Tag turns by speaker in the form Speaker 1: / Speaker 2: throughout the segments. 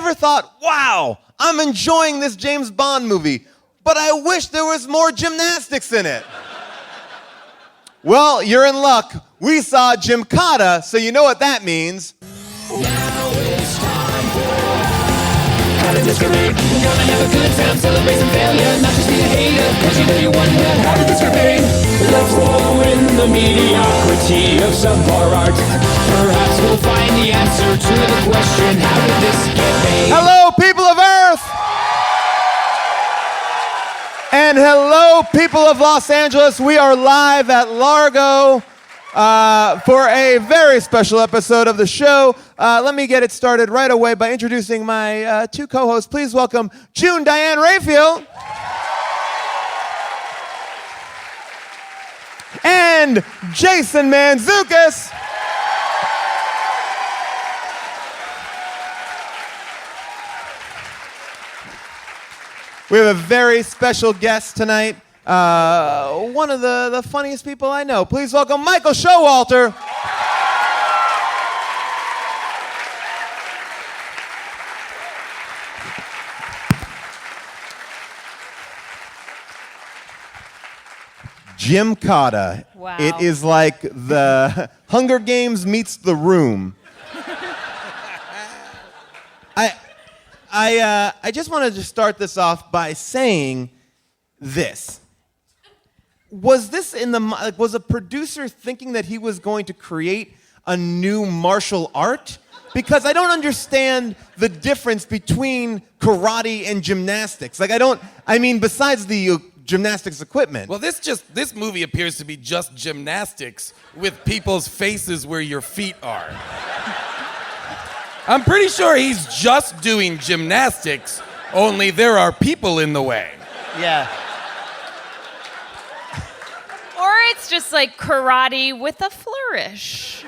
Speaker 1: ever thought, wow, I'm enjoying this James Bond movie, but I wish there was more gymnastics in it? Well, you're in luck. We saw Gymkata, so you know what that means.
Speaker 2: Now it's time for how to discriminate. Gonna have a good time, celebrate some failure, not just be a hater, cause you know you wonder how to discriminate. Let's roll in the mediocrity of subpar art. Perhaps we'll find the answer to the question, how did this get made?
Speaker 1: Hello, people of Earth! And hello, people of Los Angeles. We are live at Largo for a very special episode of the show. Let me get it started right away by introducing my two co-hosts. Please welcome June Diane Rayfield and Jason Mantzoukas. We have a very special guest tonight, one of the funniest people I know. Please welcome Michael Showalter. Jim Kata.
Speaker 3: Wow.
Speaker 1: It is like the Hunger Games meets The Room. I just wanted to start this off by saying this. Was this was a producer thinking that he was going to create a new martial art? Because I don't understand the difference between karate and gymnastics. Besides the gymnastics equipment.
Speaker 4: Well, this movie appears to be just gymnastics with people's faces where your feet are. I'm pretty sure he's just doing gymnastics, only there are people in the way.
Speaker 1: Yeah.
Speaker 3: Or it's just like karate with a flourish.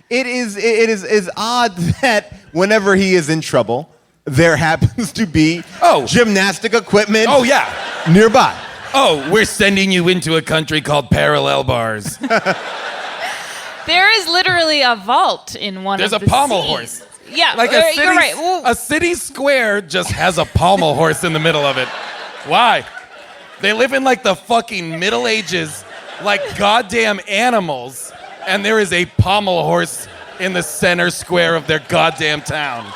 Speaker 1: It is odd that whenever he is in trouble, there happens to be gymnastic equipment nearby.
Speaker 4: Oh, we're sending you into a country called parallel bars.
Speaker 3: There is literally a vault in one
Speaker 4: There's
Speaker 3: of the
Speaker 4: a pommel
Speaker 3: scenes.
Speaker 4: horse.
Speaker 3: Yeah,
Speaker 4: Like
Speaker 3: you're right. Well,
Speaker 4: a city square just has a pommel horse in the middle of it. Why? They live in like the fucking Middle Ages, like goddamn animals, and there is a pommel horse in the center square of their goddamn town.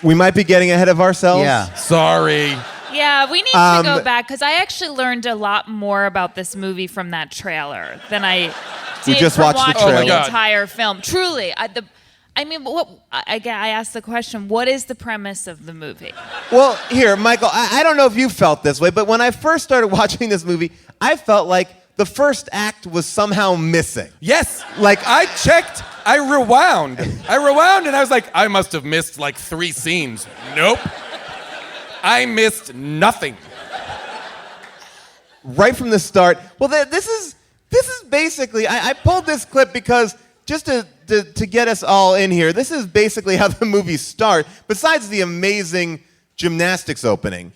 Speaker 1: We might be getting ahead of ourselves.
Speaker 5: Yeah.
Speaker 4: Sorry.
Speaker 3: yeah, we need to go back because I actually learned a lot more about this movie from that trailer than I did
Speaker 1: just
Speaker 3: from
Speaker 1: watched the
Speaker 3: watching
Speaker 1: trailer.
Speaker 4: Oh my
Speaker 3: the
Speaker 4: God.
Speaker 3: entire film. Truly, I asked the question, what is the premise of the movie?
Speaker 1: Well, here, Michael, I don't know if you felt this way, but when I first started watching this movie, I felt like the first act was somehow missing.
Speaker 4: Yes, like I checked, I rewound and I was like, I must have missed like 3 scenes. Nope. I missed nothing.
Speaker 1: Right from the start. Well, this is basically, I pulled this clip because just to get us all in here, this is basically how the movie starts, besides the amazing gymnastics opening.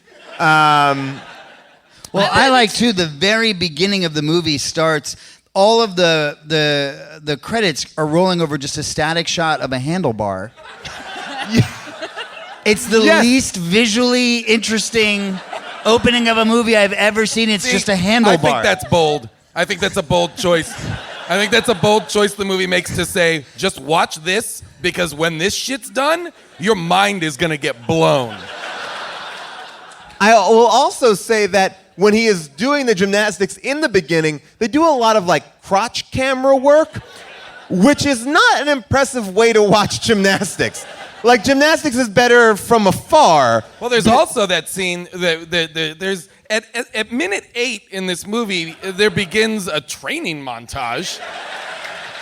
Speaker 5: Well, I like too. The very beginning of the movie starts. All of the credits are rolling over just a static shot of a handlebar. It's the least visually interesting opening of a movie I've ever seen. It's just a handlebar.
Speaker 4: I think that's bold. I think that's a bold choice. I think that's a bold choice the movie makes to say, just watch this, because when this shit's done, your mind is gonna get blown.
Speaker 1: I will also say that when he is doing the gymnastics in the beginning, they do a lot of like crotch camera work, which is not an impressive way to watch gymnastics. Like gymnastics is better from afar.
Speaker 4: Well, there's also that scene, there's, at minute 8 in this movie, there begins a training montage.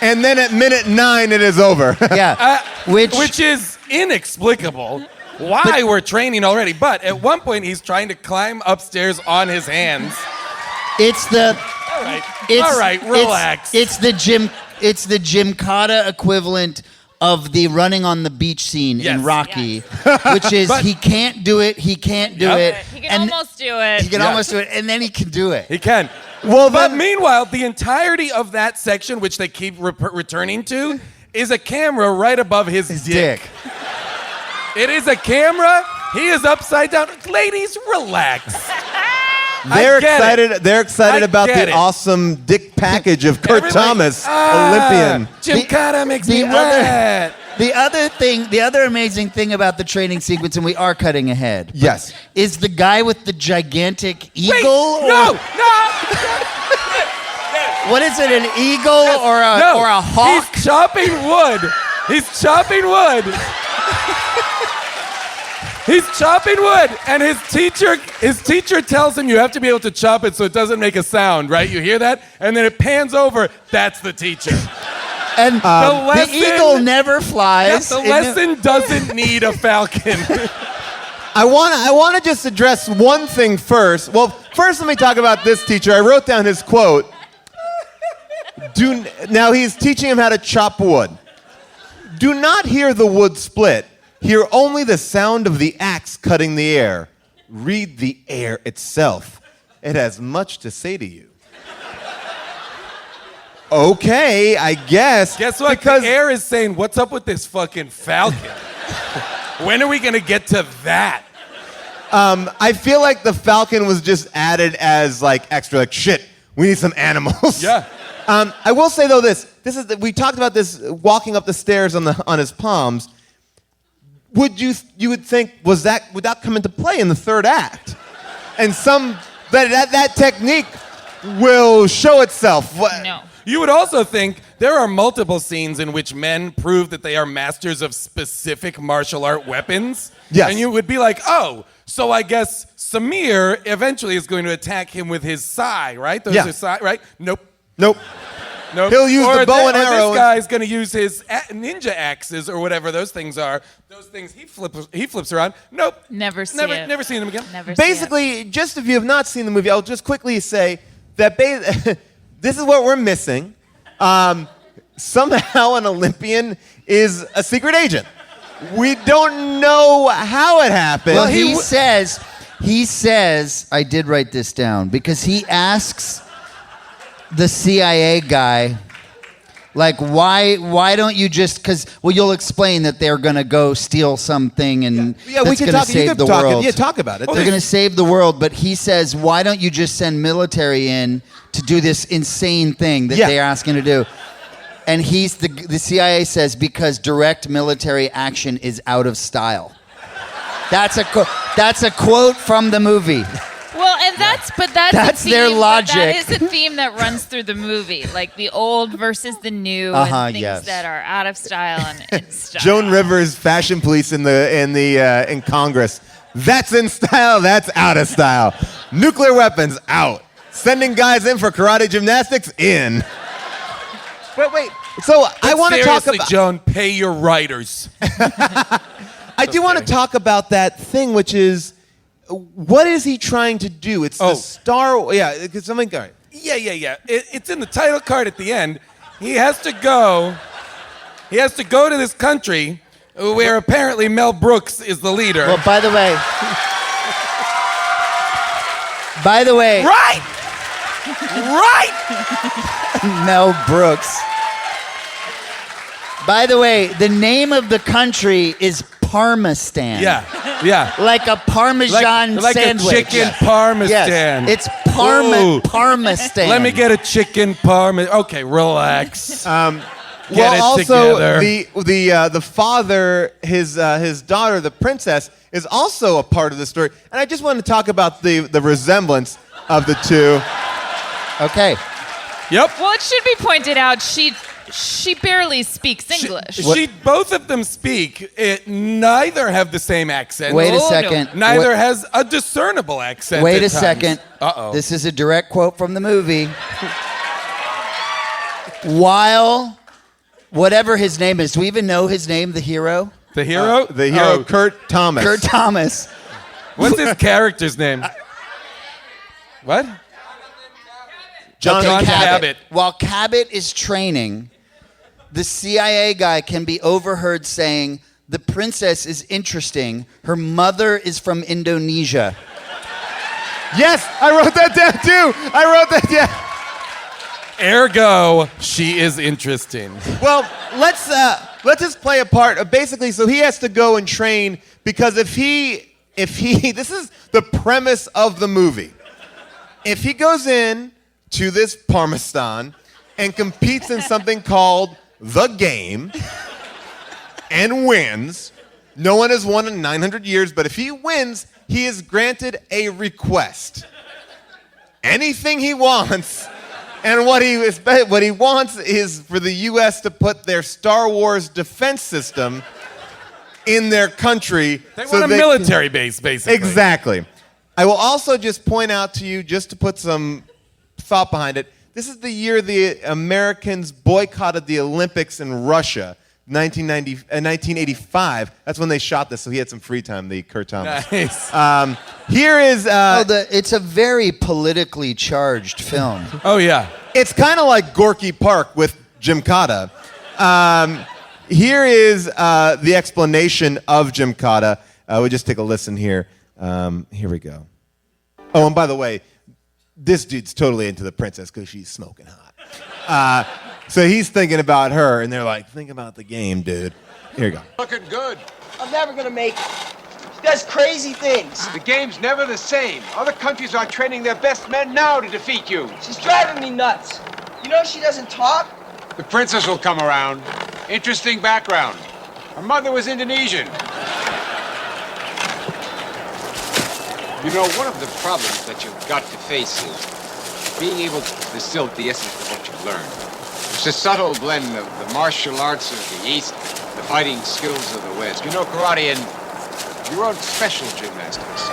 Speaker 1: And then at minute 9, it is over.
Speaker 5: Yeah,
Speaker 4: Which is inexplicable. Why we're training already, but at one point he's trying to climb upstairs on his hands.
Speaker 5: it's the.
Speaker 4: All right, relax.
Speaker 5: It's the Gymkata equivalent of the running on the beach scene in Rocky, which is he can't do it. He can't do it.
Speaker 3: He can almost do it.
Speaker 5: He can almost do it, and then he can do it.
Speaker 4: He can.
Speaker 1: Well,
Speaker 4: But
Speaker 1: then,
Speaker 4: meanwhile, the entirety of that section, which they keep returning to, is a camera right above his dick. It is a camera. He is upside down. Ladies, relax.
Speaker 1: They're excited about the
Speaker 4: it.
Speaker 1: awesome dick package of Kurt Thomas, Olympian.
Speaker 4: Jim Kata makes me wet.
Speaker 5: The other amazing thing about the training sequence, and we are cutting ahead.
Speaker 1: Yes.
Speaker 5: Is the guy with the gigantic eagle?
Speaker 4: Wait, no.
Speaker 5: What is it, an eagle or a hawk?
Speaker 4: He's chopping wood. He's chopping wood. He's chopping wood, and his teacher tells him you have to be able to chop it so it doesn't make a sound, right? You hear that? And then it pans over. That's the teacher.
Speaker 5: And the eagle never flies.
Speaker 4: The lesson doesn't need a falcon.
Speaker 1: I want to just address one thing first. Well, first let me talk about this teacher. I wrote down his quote. Now he's teaching him how to chop wood. Do not hear the wood split. Hear only the sound of the axe cutting the air. Read the air itself. It has much to say to you. Okay, I guess.
Speaker 4: Guess what? Because the air is saying, what's up with this fucking falcon? When are we going to get to that?
Speaker 1: I feel like the falcon was just added as like extra, like shit, we need some animals.
Speaker 4: Yeah.
Speaker 1: I will say though we talked about this walking up the stairs on his palms. You would think would that come into play in the third act? And that technique will show itself.
Speaker 3: No.
Speaker 4: You would also think there are multiple scenes in which men prove that they are masters of specific martial art weapons.
Speaker 1: Yes.
Speaker 4: And you would be like, oh, so I guess Samir eventually is going to attack him with his sai, right? Those are sai, right? Nope. He'll use the bow and arrow. This guy's going to use his ninja axes or whatever those things are. Those things he flips around. Nope.
Speaker 3: Never seen
Speaker 4: him again.
Speaker 1: Basically, just if you have not seen the movie, I'll just quickly say that this is what we're missing. Somehow an Olympian is a secret agent. We don't know how it happened.
Speaker 5: Well, he says, I did write this down, because he asks the CIA guy, like, why don't you just, you'll explain that they're going to go steal something and that's going to save the world.
Speaker 1: Talk about it.
Speaker 5: They're going to save the world, but he says, why don't you just send military in to do this insane thing that they're asking to do? And the CIA says, because direct military action is out of style. That's a quote from the movie.
Speaker 3: Well, and that's
Speaker 5: their logic.
Speaker 3: That is a theme that runs through the movie, like the old versus the new, and things that are out of style and in style.
Speaker 1: Joan Rivers, fashion police in Congress. That's in style. That's out of style. Nuclear weapons out. Sending guys in for karate gymnastics in. But wait. So I want to talk about
Speaker 4: Joan. Pay your writers.
Speaker 1: I do want to talk about that thing, which is. What is he trying to do? It's the star. Yeah, something. All right.
Speaker 4: Yeah. It's in the title card at the end. He has to go to this country where apparently Mel Brooks is the leader.
Speaker 5: Well, by the way.
Speaker 4: Right.
Speaker 5: Mel Brooks. By the way, the name of the country is Parmesan.
Speaker 4: Yeah.
Speaker 5: Like a Parmesan sandwich.
Speaker 4: Like a chicken Parmesan.
Speaker 5: Yes, it's Parmesan.
Speaker 4: Let me get a chicken Parmesan. Okay, relax.
Speaker 1: Well,
Speaker 4: also
Speaker 1: together. The father, his daughter, the princess, is also a part of the story, and I just want to talk about the resemblance of the two.
Speaker 5: Okay.
Speaker 4: Yep.
Speaker 3: Well, it should be pointed out she barely speaks English.
Speaker 4: Both of them speak. Neither have the same accent.
Speaker 5: Wait a second.
Speaker 3: No.
Speaker 4: Neither has a discernible accent.
Speaker 5: Wait a
Speaker 4: times.
Speaker 5: second.
Speaker 4: Uh-oh.
Speaker 5: This is a direct quote from the movie. While whatever his name is, do we even know his name, the hero?
Speaker 4: The hero?
Speaker 1: Kurt Thomas.
Speaker 5: Kurt Thomas.
Speaker 4: What's his character's name? What?
Speaker 1: John
Speaker 4: Cabot.
Speaker 5: While Cabot is training, the CIA guy can be overheard saying, "The princess is interesting. Her mother is from Indonesia."
Speaker 1: Yes, I wrote that down too.
Speaker 4: Ergo, she is interesting.
Speaker 1: Well, let's just play a part of basically. So he has to go and train because if he this is the premise of the movie. If he goes in to this Parmesan and competes in something called the game and wins, no one has won in 900 years, but if he wins, he is granted a request. Anything he wants. And what he wants is for the U.S. to put their Star Wars defense system in their country.
Speaker 4: They want a military base, basically.
Speaker 1: Exactly. I will also just point out to you, just to put some thought behind it, this is the year the Americans boycotted the Olympics in Russia, 1985. That's when they shot this, so he had some free time, the Kurt Thomas.
Speaker 4: Nice.
Speaker 1: Here is...
Speaker 5: it's a very politically charged film.
Speaker 4: Oh, yeah.
Speaker 1: It's kind of like Gorky Park with Jim Kata. Here is the explanation of Jim Kata. We'll just take a listen here. Here we go. Oh, and by the way, this dude's totally into the princess because she's smoking hot. So he's thinking about her, and they're like, think about the game, dude. Here you go.
Speaker 6: Looking good.
Speaker 7: I'm never gonna make it. She does crazy things.
Speaker 6: The game's never the same. Other countries are training their best men now to defeat you.
Speaker 7: She's driving me nuts. You know she doesn't talk?
Speaker 6: The princess will come around. Interesting background. Her mother was Indonesian. You know, one of the problems that you've got to face is being able to distill the essence of what you've learned. It's a subtle blend of the martial arts of the East, the fighting skills of the West. You know, karate and your own special gymnastics.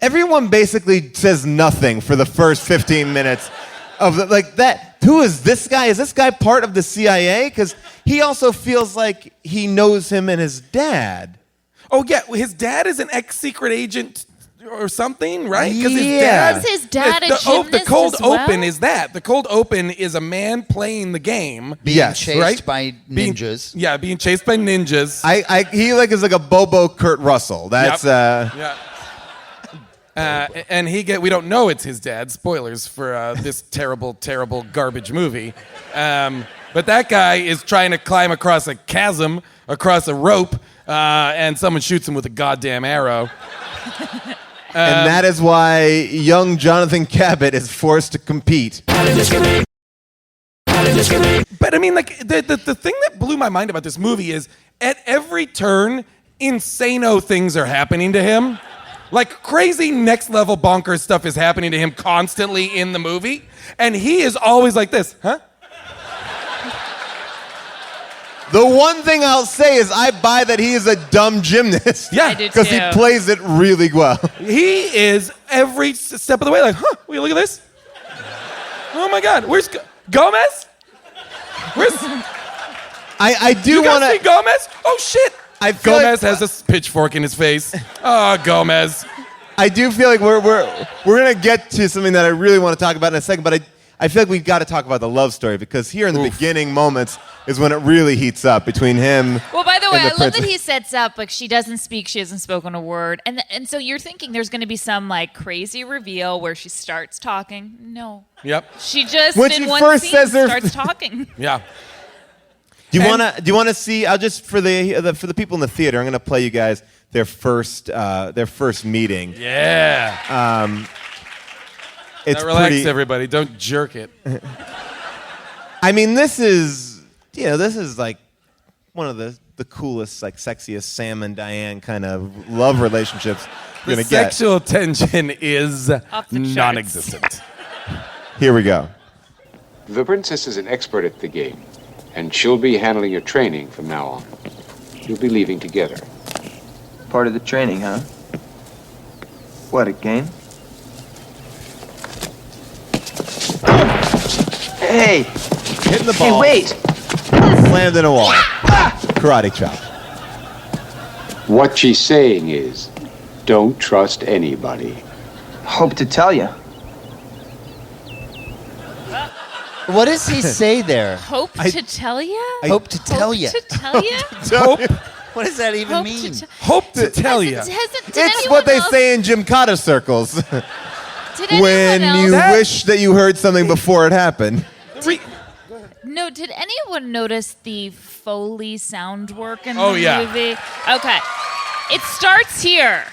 Speaker 1: Everyone basically says nothing for the first 15 minutes of that. Who is this guy? Is this guy part of the CIA? Because he also feels like he knows him and his dad.
Speaker 4: Oh, yeah. His dad is an ex-secret agent or something, right?
Speaker 1: Yeah.
Speaker 3: Is his dad a gymnast
Speaker 4: the cold
Speaker 3: as well?
Speaker 4: open is that. The cold open is a man playing the game.
Speaker 5: Being
Speaker 1: Yes,
Speaker 5: chased
Speaker 4: right?
Speaker 5: by ninjas.
Speaker 4: Being chased by ninjas.
Speaker 1: He is like a Bobo Kurt Russell. That's
Speaker 4: Yeah. And we don't know it's his dad. Spoilers for this terrible, terrible garbage movie. But that guy is trying to climb across a chasm, across a rope, and someone shoots him with a goddamn arrow.
Speaker 1: and that is why young Jonathan Cabot is forced to compete.
Speaker 4: But I mean, like the thing that blew my mind about this movie is at every turn, insano things are happening to him. Like crazy next level bonkers stuff is happening to him constantly in the movie, and he is always like this, huh?
Speaker 1: The one thing I'll say is I buy that he is a dumb gymnast.
Speaker 4: Yeah,
Speaker 3: I do
Speaker 1: because he
Speaker 3: too.
Speaker 1: plays it really well.
Speaker 4: He is every step of the way like, huh? Will you look at this? Oh my God, where's Gomez? Where's
Speaker 1: I do
Speaker 4: you
Speaker 1: want
Speaker 4: guys see
Speaker 1: to.
Speaker 4: Gomez? Oh shit!
Speaker 1: I feel
Speaker 4: Gomez
Speaker 1: like,
Speaker 4: has a pitchfork in his face. Oh, Gomez.
Speaker 1: I do feel like we're gonna get to something that I really want to talk about in a second, but I feel like we've got to talk about the love story because here in the beginning moments is when it really heats up between him.
Speaker 3: Well, by the way,
Speaker 1: and
Speaker 3: I
Speaker 1: the
Speaker 3: love
Speaker 1: princess.
Speaker 3: that he sets up like she doesn't speak, she hasn't spoken a word, and so you're thinking there's going to be some like crazy reveal where she starts talking. No,
Speaker 4: Yep.
Speaker 3: she just
Speaker 1: When
Speaker 3: in
Speaker 1: she
Speaker 3: one
Speaker 1: first
Speaker 3: scene
Speaker 1: says her-
Speaker 3: starts talking.
Speaker 4: Yeah.
Speaker 1: Do you want to see? I'll just for the people in the theater, I'm gonna play you guys their first meeting.
Speaker 4: Yeah.
Speaker 1: It's
Speaker 4: Now relax,
Speaker 1: pretty.
Speaker 4: everybody. Don't jerk it.
Speaker 1: I mean, this is like one of the coolest, like sexiest Sam and Diane kind of love relationships you're
Speaker 4: The
Speaker 1: gonna get.
Speaker 4: sexual tension is
Speaker 3: Off the charts.
Speaker 4: non-existent.
Speaker 1: Here we go.
Speaker 6: The princess is an expert at the game, and she'll be handling your training from now on. You'll be leaving together.
Speaker 7: Part of the training, huh? What, a game? Hey!
Speaker 1: Hitting the
Speaker 7: Hey,
Speaker 1: ball.
Speaker 7: wait!
Speaker 1: Slammed in a wall. Karate chop.
Speaker 6: What she's saying is, don't trust anybody.
Speaker 7: Hope to tell you.
Speaker 5: What does he say there?
Speaker 3: Hope to tell you.
Speaker 5: Hope to tell you.
Speaker 3: To tell you.
Speaker 4: Hope,
Speaker 5: What does that even mean?
Speaker 4: hope to tell you.
Speaker 1: It's what they say in Gymkata circles.
Speaker 3: Did anyone
Speaker 1: when
Speaker 3: else?
Speaker 1: you wish that you heard something before it happened.
Speaker 3: No, did anyone notice the Foley sound work in
Speaker 4: Oh,
Speaker 3: the
Speaker 4: yeah.
Speaker 3: movie? Okay. It starts here,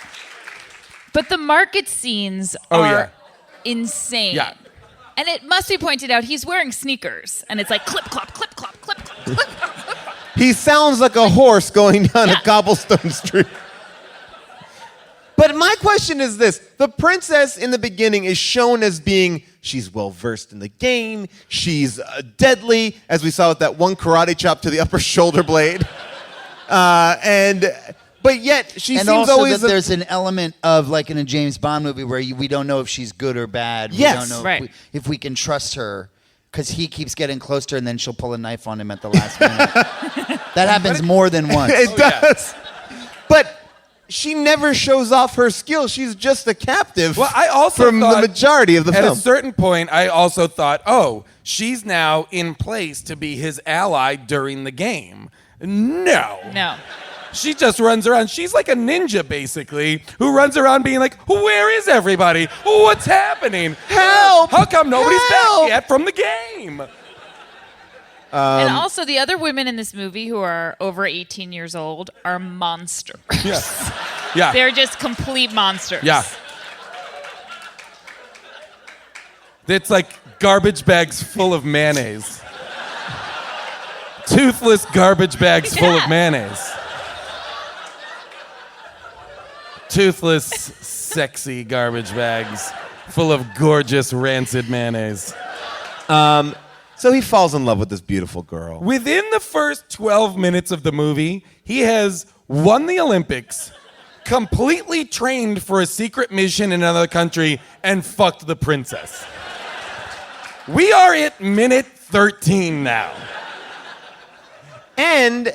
Speaker 3: but the market scenes
Speaker 4: Oh,
Speaker 3: are
Speaker 4: yeah.
Speaker 3: insane.
Speaker 4: Yeah.
Speaker 3: And it must be pointed out, he's wearing sneakers, and it's like clip, clop, clip, clop, clip, clop, clip, clop.
Speaker 1: He sounds like a horse going down a cobblestone street. But my question is this. The princess in the beginning is shown as being, she's well-versed in the game, she's deadly, as we saw with that one karate chop to the upper shoulder blade. But yet, she
Speaker 5: And
Speaker 1: seems
Speaker 5: also
Speaker 1: always...
Speaker 5: that there's an element of, like in a James Bond movie, where we don't know if she's good or bad.
Speaker 1: Yes.
Speaker 5: We don't know
Speaker 3: Right.
Speaker 5: if we can trust her, because he keeps getting close to her, and then she'll pull a knife on him at the last minute. That happens more than once.
Speaker 1: It does. But she never shows off her skills. She's just a captive
Speaker 4: Well, I also
Speaker 1: from
Speaker 4: thought,
Speaker 1: the majority of the
Speaker 4: at
Speaker 1: film.
Speaker 4: a certain point, I also thought, oh, she's now in place to be his ally during the game. No.
Speaker 3: No.
Speaker 4: She just runs around. She's like a ninja, basically, who runs around being like, where is everybody? What's happening?
Speaker 1: Help!
Speaker 4: How come nobody's
Speaker 1: Help!
Speaker 4: back yet from the game?
Speaker 3: And also, the other women in this movie who are over 18 years old are monsters.
Speaker 4: Yeah. Yeah.
Speaker 3: They're just complete monsters.
Speaker 4: Yeah. It's like garbage bags full of mayonnaise. Toothless garbage bags full of mayonnaise. Toothless, sexy garbage bags full of gorgeous, rancid mayonnaise.
Speaker 1: So he falls in love with this beautiful girl.
Speaker 4: Within the first 12 minutes of the movie, he has won the Olympics, completely trained for a secret mission in another country, and fucked the princess. We are at minute 13 now.
Speaker 1: And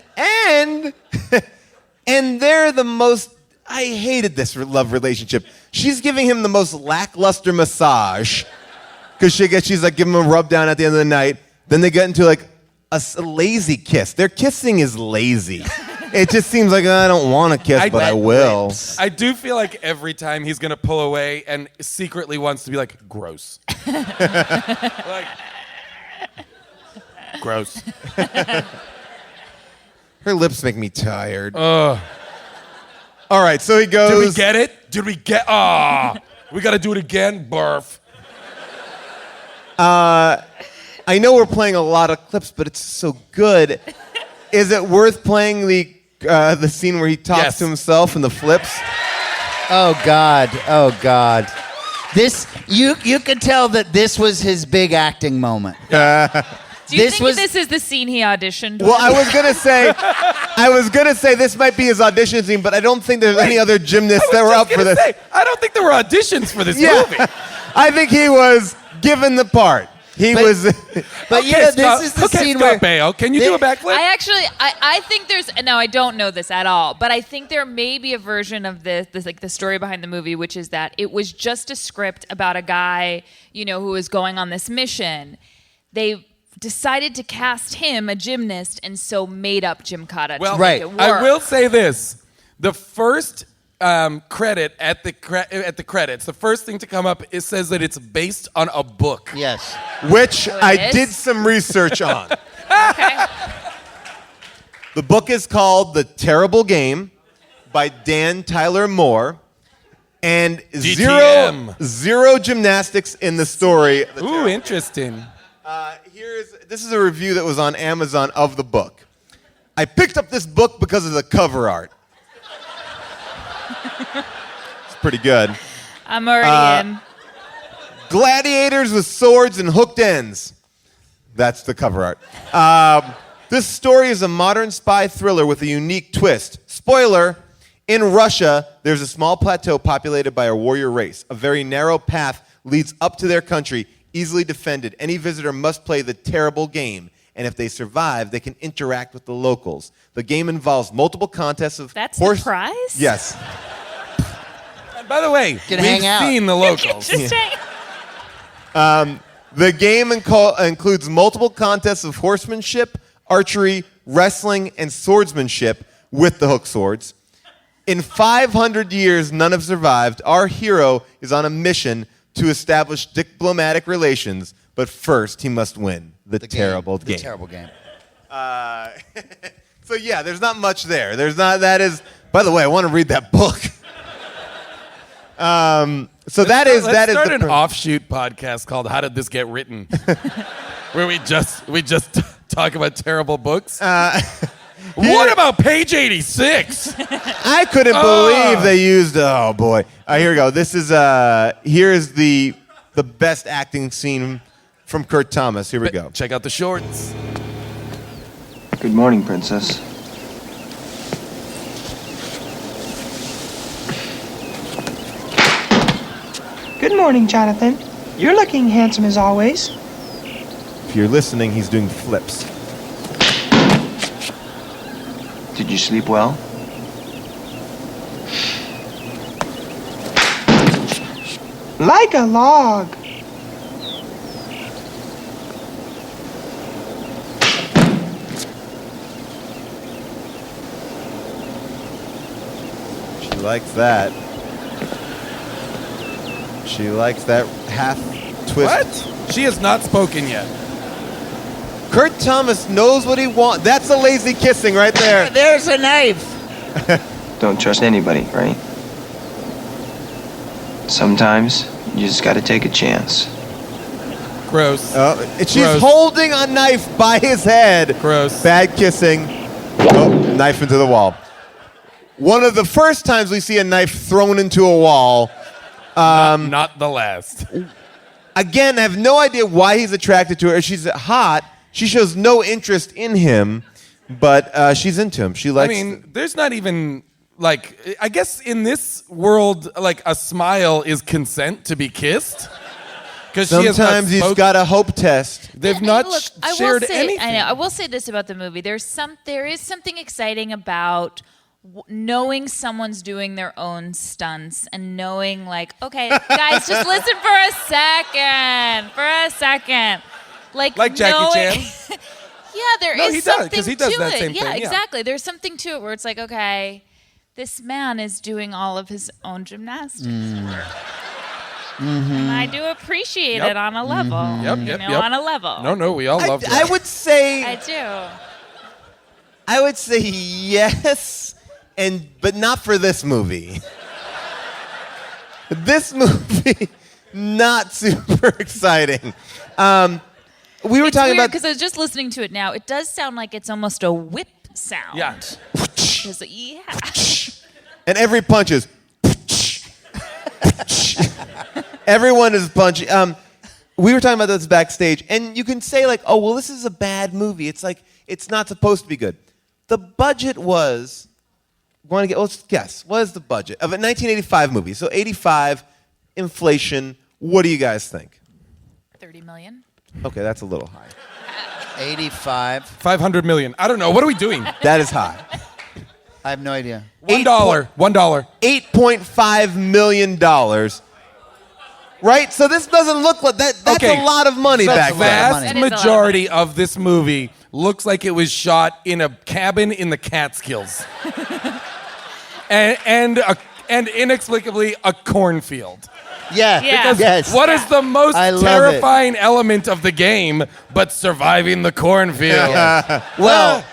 Speaker 1: they're the most... I hated this love relationship. She's giving him the most lackluster massage. Because she's like giving him a rub down at the end of the night. Then they get into like a lazy kiss. Their kissing is lazy. It just seems like, I don't want to kiss, but I will.
Speaker 4: I do feel like every time he's going to pull away and secretly wants to be like, gross. Like, gross.
Speaker 1: Her lips make me tired. All right, so he goes...
Speaker 4: Did we get it? Did we get... we got to do it again? Barf.
Speaker 1: I know we're playing a lot of clips, but it's so good. Is it worth playing the scene where he talks to himself and the flips?
Speaker 5: Oh God. This you could tell that this was his big acting moment.
Speaker 3: Do you
Speaker 5: This
Speaker 3: think
Speaker 5: was-
Speaker 3: this is the scene he auditioned
Speaker 1: Well,
Speaker 3: with?
Speaker 1: I was gonna say this might be his audition scene, but I don't think there's any other gymnasts that were up for this.
Speaker 4: I don't think there were auditions for this movie.
Speaker 1: I think he was given the part. He
Speaker 5: But-
Speaker 1: was.
Speaker 5: But you know, this is the scene
Speaker 4: Scott
Speaker 5: where
Speaker 4: Baio, can you do a backflip?
Speaker 3: I think there's no, I don't know this at all, but I think there may be a version of this like the story behind the movie, which is that it was just a script about a guy, who was going on this mission. They decided to cast him, a gymnast, and so made up Gymkata to make it work.
Speaker 4: I will say this: the first credit at the credits, the first thing to come up, it says that it's based on a book.
Speaker 5: yes.
Speaker 1: Which
Speaker 3: it
Speaker 1: I
Speaker 3: is?
Speaker 1: did some research on.
Speaker 3: Okay.
Speaker 1: The book is called The Terrible Game by Dan Tyler Moore. And
Speaker 4: DTM.
Speaker 1: zero gymnastics in the story.
Speaker 4: Ooh, interesting.
Speaker 1: This is a review that was on Amazon of the book. I picked up this book because of the cover art. It's pretty good.
Speaker 3: I'm already in.
Speaker 1: Gladiators with swords and hooked ends. That's the cover art. This story is a modern spy thriller with a unique twist. Spoiler, in Russia, there's a small plateau populated by a warrior race. A very narrow path leads up to their country, easily defended. Any visitor must play the terrible game, and if they survive, they can interact with the locals. The game involves multiple contests of
Speaker 3: That's
Speaker 1: horse...
Speaker 3: the prize?
Speaker 1: Yes.
Speaker 4: And by the way,
Speaker 5: Can
Speaker 4: we've
Speaker 5: hang out.
Speaker 4: seen the locals.
Speaker 3: Interesting.
Speaker 1: The game includes multiple contests of horsemanship, archery, wrestling, and swordsmanship with the hook swords. In 500 years, none have survived. Our hero is on a mission to establish diplomatic relations, but first he must win the terrible game.
Speaker 5: The terrible game.
Speaker 1: So yeah, there's not much there. There's not. That is. By the way, I want to read that book. So
Speaker 4: Let's
Speaker 1: that is
Speaker 4: start
Speaker 1: the
Speaker 4: an offshoot podcast called "How Did This Get Written," where we just talk about terrible books. What about page 86?
Speaker 1: I couldn't believe they used. Oh boy! Here we go. This is here's the best acting scene from Kurt Thomas. Here we go.
Speaker 4: Check out the shorts.
Speaker 7: Good morning, Princess.
Speaker 8: Good morning, Jonathan. You're looking handsome as always.
Speaker 1: If you're listening, he's doing flips.
Speaker 7: Did you sleep well?
Speaker 8: Like a log.
Speaker 1: She likes that. She likes that half twist.
Speaker 4: What? She has not spoken yet.
Speaker 1: Kurt Thomas knows what he wants. That's a lazy kissing right there.
Speaker 5: There's a knife.
Speaker 7: Don't trust anybody, right? Sometimes you just gotta take a chance.
Speaker 4: Gross.
Speaker 1: And she's
Speaker 4: Gross.
Speaker 1: holding a knife by his head.
Speaker 4: Gross.
Speaker 1: Bad kissing. Oh, knife into the wall. One of the first times we see a knife thrown into a wall.
Speaker 4: Not the last.
Speaker 1: Again, I have no idea why he's attracted to her. She's hot. She shows no interest in him, but she's into him. She likes.
Speaker 4: I mean, there's not even like. I guess in this world, like a smile is consent to be kissed. Because
Speaker 1: sometimes he's got a hope test.
Speaker 4: They've
Speaker 3: And
Speaker 4: not
Speaker 3: look,
Speaker 4: shared anything.
Speaker 3: I know. I will say this about the movie. There is something exciting about knowing someone's doing their own stunts and knowing, like, okay, guys, just listen for a second. Like
Speaker 4: Jackie Chan.
Speaker 3: Yeah, there
Speaker 4: No,
Speaker 3: is
Speaker 4: he does,
Speaker 3: something
Speaker 4: 'cause he does
Speaker 3: to
Speaker 4: that
Speaker 3: it.
Speaker 4: same
Speaker 3: Yeah,
Speaker 4: thing, yeah.
Speaker 3: exactly. There's something to it where it's like, okay, this man is doing all of his own gymnastics. And I do appreciate
Speaker 4: Yep.
Speaker 3: it on a level.
Speaker 4: Yep,
Speaker 3: you
Speaker 4: yep,
Speaker 3: know,
Speaker 4: yep.
Speaker 3: on a level.
Speaker 4: No, we all love
Speaker 1: I
Speaker 4: that.
Speaker 1: would say.
Speaker 3: I do.
Speaker 1: Yes, but not for this movie. This movie, not super exciting. We were talking about.
Speaker 3: Because I was just listening to it now. It does sound like it's almost a whip sound.
Speaker 4: Yeah.
Speaker 3: 'Cause, yeah.
Speaker 1: And every punch is. Everyone is punching. We were talking about this backstage, and you can say like, "Oh, well, this is a bad movie. It's like it's not supposed to be good." The budget was. Want to get? Let's guess. What is the budget of a 1985 movie? So 85, inflation. What do you guys think?
Speaker 3: 30 million.
Speaker 1: Okay, that's a little high.
Speaker 5: 85.
Speaker 4: 500 million. I don't know. What are we doing?
Speaker 1: That is high.
Speaker 5: I have no idea.
Speaker 4: $1. $1.
Speaker 1: $8.5 million. Right? So this doesn't look like that. That's
Speaker 4: Okay.
Speaker 1: a lot of money
Speaker 5: That's
Speaker 1: back
Speaker 5: a lot
Speaker 1: then.
Speaker 5: of
Speaker 4: Vast
Speaker 5: money.
Speaker 3: That is a lot of
Speaker 4: majority of this movie looks like it was shot in a cabin in the Catskills. and inexplicably a cornfield.
Speaker 5: Yeah.
Speaker 3: Yeah.
Speaker 5: Yes.
Speaker 4: What is the most
Speaker 5: I love
Speaker 4: terrifying element of the game but surviving the cornfield?
Speaker 5: Well,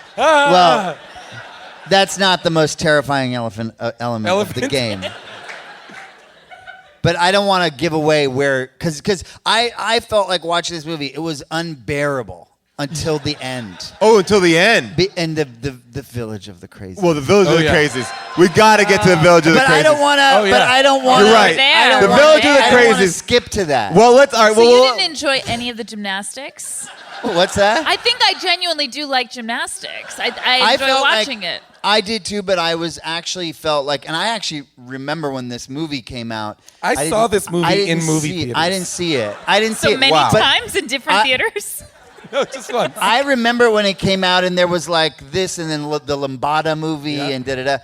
Speaker 5: that's not the most terrifying element of the game. But I don't want to give away where, because I felt like watching this movie, it was unbearable until the end.
Speaker 1: Oh, until the end.
Speaker 5: And the village of the crazy.
Speaker 1: Well, the Village of the
Speaker 4: yeah.
Speaker 1: Crazies. We got to get to the Village of the
Speaker 5: but
Speaker 1: Crazies.
Speaker 5: I don't want to.
Speaker 4: Oh, yeah.
Speaker 5: But I don't want.
Speaker 1: You're right.
Speaker 3: There.
Speaker 5: I don't
Speaker 1: The
Speaker 5: wanna-
Speaker 1: Village of the
Speaker 5: I don't wanna
Speaker 1: Crazies.
Speaker 5: skip to that.
Speaker 1: Well, let's. All right.
Speaker 3: So
Speaker 1: Well,
Speaker 3: you
Speaker 1: well,
Speaker 3: didn't enjoy any of the gymnastics?
Speaker 5: What's that?
Speaker 3: I think I genuinely do like gymnastics. I enjoy
Speaker 5: felt
Speaker 3: watching
Speaker 5: like
Speaker 3: it.
Speaker 5: I did too, but I was actually felt like, and I actually remember when this movie came out.
Speaker 4: I saw
Speaker 5: didn't-
Speaker 4: this movie
Speaker 5: I didn't
Speaker 4: in movie
Speaker 5: see it.
Speaker 4: theaters.
Speaker 5: I didn't see it. I didn't see
Speaker 3: So
Speaker 5: it.
Speaker 3: many
Speaker 5: But
Speaker 3: times in different
Speaker 5: I-
Speaker 3: theaters.
Speaker 4: No, just once.
Speaker 5: I remember when it came out, and there was like this, and then the Lambada movie,
Speaker 4: Yeah.
Speaker 5: and da-da-da.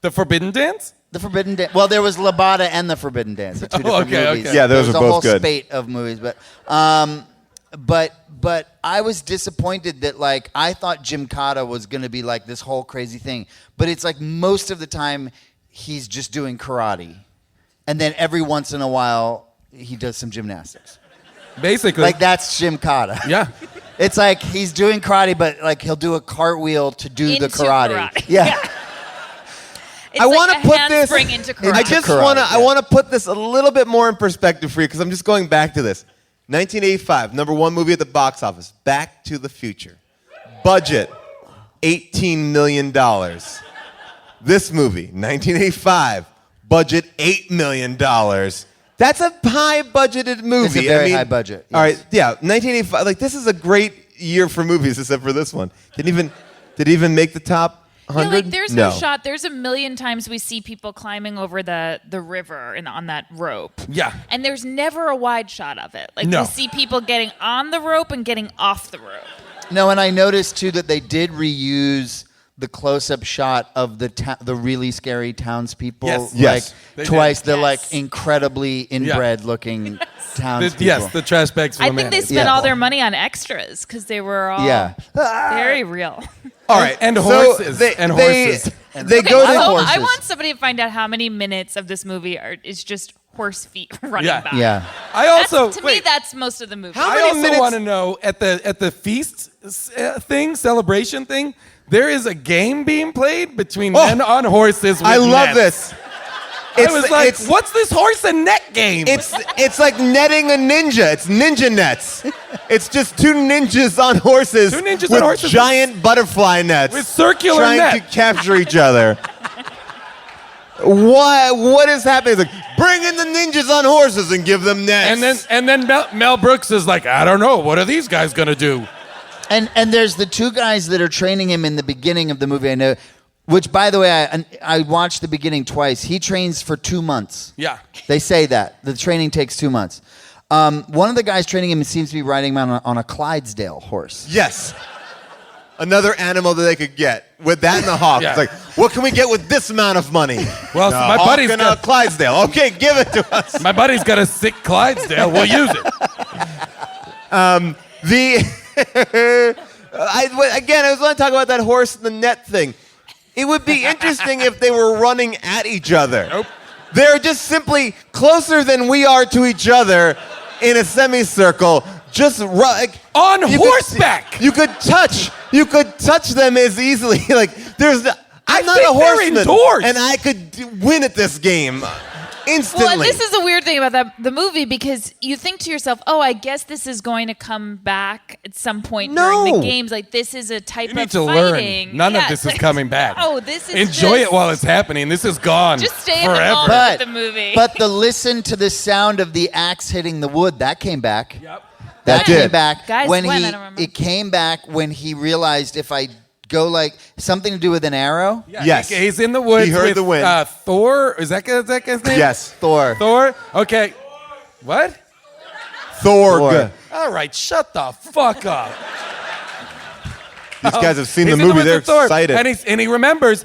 Speaker 4: The Forbidden Dance?
Speaker 5: The Forbidden Dance. Well, there was Lambada and the Forbidden Dance, the two different
Speaker 4: okay,
Speaker 5: movies.
Speaker 4: okay.
Speaker 1: Yeah, those
Speaker 5: there was
Speaker 1: are
Speaker 5: a
Speaker 1: both
Speaker 5: whole
Speaker 1: good.
Speaker 5: spate of movies, but I was disappointed that like I thought Jim Kata was going to be like this whole crazy thing, but it's like most of the time he's just doing karate, and then every once in a while he does some gymnastics.
Speaker 4: Basically.
Speaker 5: Like that's Gymkata.
Speaker 4: Yeah.
Speaker 5: It's like he's doing karate, but like he'll do a cartwheel to do the
Speaker 3: Into
Speaker 5: karate. Yeah.
Speaker 3: It's
Speaker 1: I
Speaker 3: like
Speaker 1: want
Speaker 3: a
Speaker 1: to put this.
Speaker 3: handspring into karate.
Speaker 1: I just
Speaker 5: karate,
Speaker 1: want to.
Speaker 5: yeah.
Speaker 1: I want to put this a little bit more in perspective for you because I'm just going back to this. 1985, #1 movie at the box office. Back to the Future. Budget, $18 million. This movie, 1985, budget $8 million. That's a high budgeted movie.
Speaker 5: It's a very high budget,
Speaker 1: All
Speaker 5: yes.
Speaker 1: right, yeah, 1985. Like this is a great year for movies, except for this one. Did it even make the top 100?
Speaker 3: Yeah, like there's no shot. There's a million times we see people climbing over the river on that rope.
Speaker 4: Yeah.
Speaker 3: And there's never a wide shot of it. Like
Speaker 4: No.
Speaker 3: we see people getting on the rope and getting off the rope.
Speaker 5: No, and I noticed too that they did reuse the close-up shot of the really scary townspeople.
Speaker 4: Yes.
Speaker 5: Like
Speaker 1: Yes.
Speaker 4: They
Speaker 5: twice.
Speaker 3: did.
Speaker 5: They're
Speaker 3: Yes.
Speaker 5: like incredibly inbred looking townspeople.
Speaker 4: Yes, the trash bags.
Speaker 3: I think they spent
Speaker 5: Yeah.
Speaker 3: all their money on extras because they were all very real.
Speaker 1: All right,
Speaker 4: And
Speaker 1: so
Speaker 4: horses.
Speaker 1: They
Speaker 4: Horses.
Speaker 1: go
Speaker 3: Okay,
Speaker 1: to
Speaker 3: so
Speaker 5: horses.
Speaker 3: I want somebody to find out how many minutes of this movie is just horse feet running
Speaker 4: Yeah.
Speaker 3: by.
Speaker 5: Yeah.
Speaker 4: I also
Speaker 3: To me, that's most of the movie.
Speaker 1: How
Speaker 4: I
Speaker 1: many
Speaker 4: also
Speaker 1: minutes-
Speaker 4: want to know at the feast celebration thing. There is a game being played between men on horses. With
Speaker 1: I love
Speaker 4: nets.
Speaker 1: this.
Speaker 4: I was like, what's this horse and net game?
Speaker 1: It's like netting a ninja. It's ninja nets. It's just two ninjas on horses.
Speaker 4: Two ninjas
Speaker 1: with
Speaker 4: on horses
Speaker 1: giant butterfly nets.
Speaker 4: with circular
Speaker 1: trying
Speaker 4: net.
Speaker 1: to capture each other. What is happening? It's like, bring in the ninjas on horses and give them nets.
Speaker 4: And then Mel Brooks is like, I don't know, what are these guys gonna do?
Speaker 5: And there's the two guys that are training him in the beginning of the movie. I know, which by the way, I watched the beginning twice. He trains for 2 months.
Speaker 4: Yeah.
Speaker 5: They say that the training takes 2 months. One of the guys training him seems to be riding him on a Clydesdale horse.
Speaker 1: Yes. Another animal that they could get with that and the hawk.
Speaker 4: Yeah.
Speaker 1: It's like, what can we get with this amount of money?
Speaker 4: Well,
Speaker 1: No,
Speaker 4: my
Speaker 1: hawk
Speaker 4: buddy's
Speaker 1: and
Speaker 4: got-
Speaker 1: a Clydesdale. Okay, give it to us.
Speaker 4: My buddy's got a sick Clydesdale. We'll use it.
Speaker 1: Again, I was going to talk about that horse and the net thing. It would be interesting if they were running at each other.
Speaker 4: Nope.
Speaker 1: They're just simply closer than we are to each other in a semicircle. Just
Speaker 4: On horseback.
Speaker 1: You could touch them as easily. Like I'm not
Speaker 4: think
Speaker 1: a
Speaker 4: they're
Speaker 1: horseman,
Speaker 4: indoors.
Speaker 1: and I could win at this game instantly.
Speaker 3: Well, and this is a weird thing about the movie because you think to yourself, oh, I guess this is going to come back at some point during the games. Like, this is a type
Speaker 4: You need
Speaker 3: of
Speaker 4: to
Speaker 3: fighting.
Speaker 4: learn. None of
Speaker 3: Yeah,
Speaker 4: this is
Speaker 3: like,
Speaker 4: coming back.
Speaker 3: Oh, this is
Speaker 4: Enjoy
Speaker 3: just,
Speaker 4: it while it's happening. This is gone
Speaker 3: Just stay in the
Speaker 4: forever.
Speaker 3: moment.
Speaker 5: But
Speaker 3: the movie.
Speaker 5: But the listen to the sound of the axe hitting the wood, that came back.
Speaker 4: Yep.
Speaker 5: That
Speaker 1: did.
Speaker 5: came back
Speaker 3: Guys,
Speaker 5: when
Speaker 3: when? I don't remember.
Speaker 5: it came back when he realized if I go like something to do with an arrow.
Speaker 4: Yeah,
Speaker 1: Yes.
Speaker 4: He's in the woods.
Speaker 1: He heard
Speaker 4: with,
Speaker 1: the wind.
Speaker 4: Thor. Is that his name?
Speaker 1: Yes,
Speaker 5: Thor.
Speaker 4: Thor. Okay. What?
Speaker 1: Thorg.
Speaker 5: Thor.
Speaker 4: All right. Shut the fuck up.
Speaker 1: These guys have seen
Speaker 4: He's
Speaker 1: the
Speaker 4: in
Speaker 1: movie.
Speaker 4: woods
Speaker 1: They're
Speaker 4: with Thor,
Speaker 1: excited.
Speaker 4: and he remembers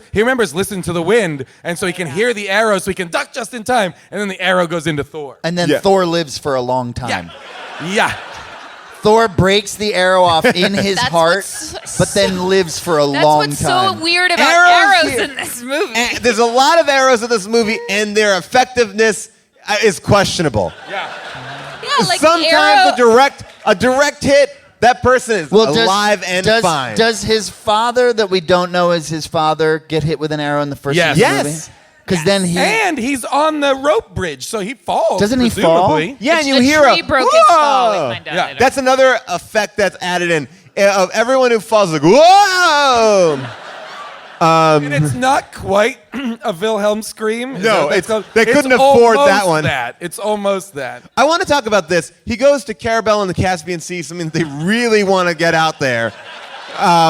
Speaker 4: listen to the wind, and so he can hear the arrow, so he can duck just in time, and then the arrow goes into Thor.
Speaker 5: And then
Speaker 1: Yeah.
Speaker 5: Thor lives for a long time.
Speaker 4: Yeah.
Speaker 5: Thor breaks the arrow off in his
Speaker 3: That's
Speaker 5: heart,
Speaker 3: what's-
Speaker 5: but then lives for a
Speaker 3: That's
Speaker 5: long
Speaker 3: what's
Speaker 5: time.
Speaker 3: so weird about
Speaker 1: Arrows
Speaker 3: arrows
Speaker 1: here.
Speaker 3: in this movie.
Speaker 1: And there's a lot of arrows in this movie, and their effectiveness is questionable.
Speaker 4: Yeah.
Speaker 3: yeah, like
Speaker 1: Sometimes
Speaker 3: arrow,
Speaker 1: a direct hit, that person is alive and fine.
Speaker 5: Does his father that we don't know is his father get hit with an arrow in the first
Speaker 4: Yes.
Speaker 5: movie?
Speaker 1: Yes.
Speaker 5: Because then he
Speaker 4: And he's on the rope bridge, so he falls.
Speaker 5: Doesn't he fall?
Speaker 4: presumably.
Speaker 1: Yeah, and you
Speaker 3: a
Speaker 1: hear
Speaker 3: tree broke his fall.
Speaker 1: "Whoa!"
Speaker 3: We find out
Speaker 4: Yeah,
Speaker 3: later.
Speaker 1: That's another effect that's added in. Of everyone who falls, like, whoa!
Speaker 4: And it's not quite a Wilhelm scream. Is
Speaker 1: No,
Speaker 4: that what
Speaker 1: it's-
Speaker 4: it's called?
Speaker 1: they couldn't afford that
Speaker 4: almost
Speaker 1: one.
Speaker 4: It's almost that.
Speaker 1: I want to talk about this. He goes to Carabelle in the Caspian Sea, something that they really want to get out there.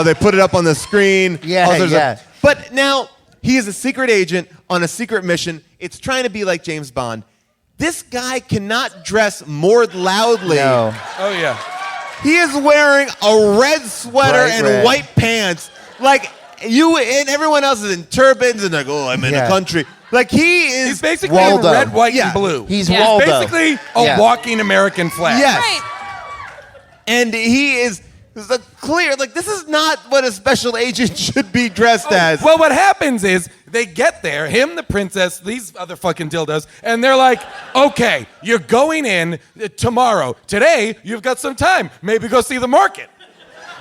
Speaker 1: They put it up on the screen.
Speaker 5: Yeah,
Speaker 1: all sorts of-
Speaker 5: yeah.
Speaker 1: But now he is a secret agent on a secret mission. It's trying to be like James Bond. This guy cannot dress more loudly.
Speaker 5: no.
Speaker 4: Oh yeah.
Speaker 1: He is wearing a red sweater
Speaker 5: Bright
Speaker 1: and
Speaker 5: red.
Speaker 1: white pants. Like you and everyone else is in turbans and like, oh, I'm in a
Speaker 5: Yeah.
Speaker 1: country. Like he is.
Speaker 4: He's basically
Speaker 5: Waldo.
Speaker 4: red, white,
Speaker 1: Yeah.
Speaker 4: and blue.
Speaker 5: He's
Speaker 3: Yeah.
Speaker 5: Waldo.
Speaker 4: basically a
Speaker 5: Yeah.
Speaker 4: walking American flag.
Speaker 1: Yes.
Speaker 3: Right.
Speaker 1: And he is This is a clear, like, this is not what a special agent should be dressed as.
Speaker 4: Well, what happens is they get there, him, the princess, these other fucking dildos, and they're like, okay, you're going in tomorrow. Today, you've got some time. Maybe go see the market.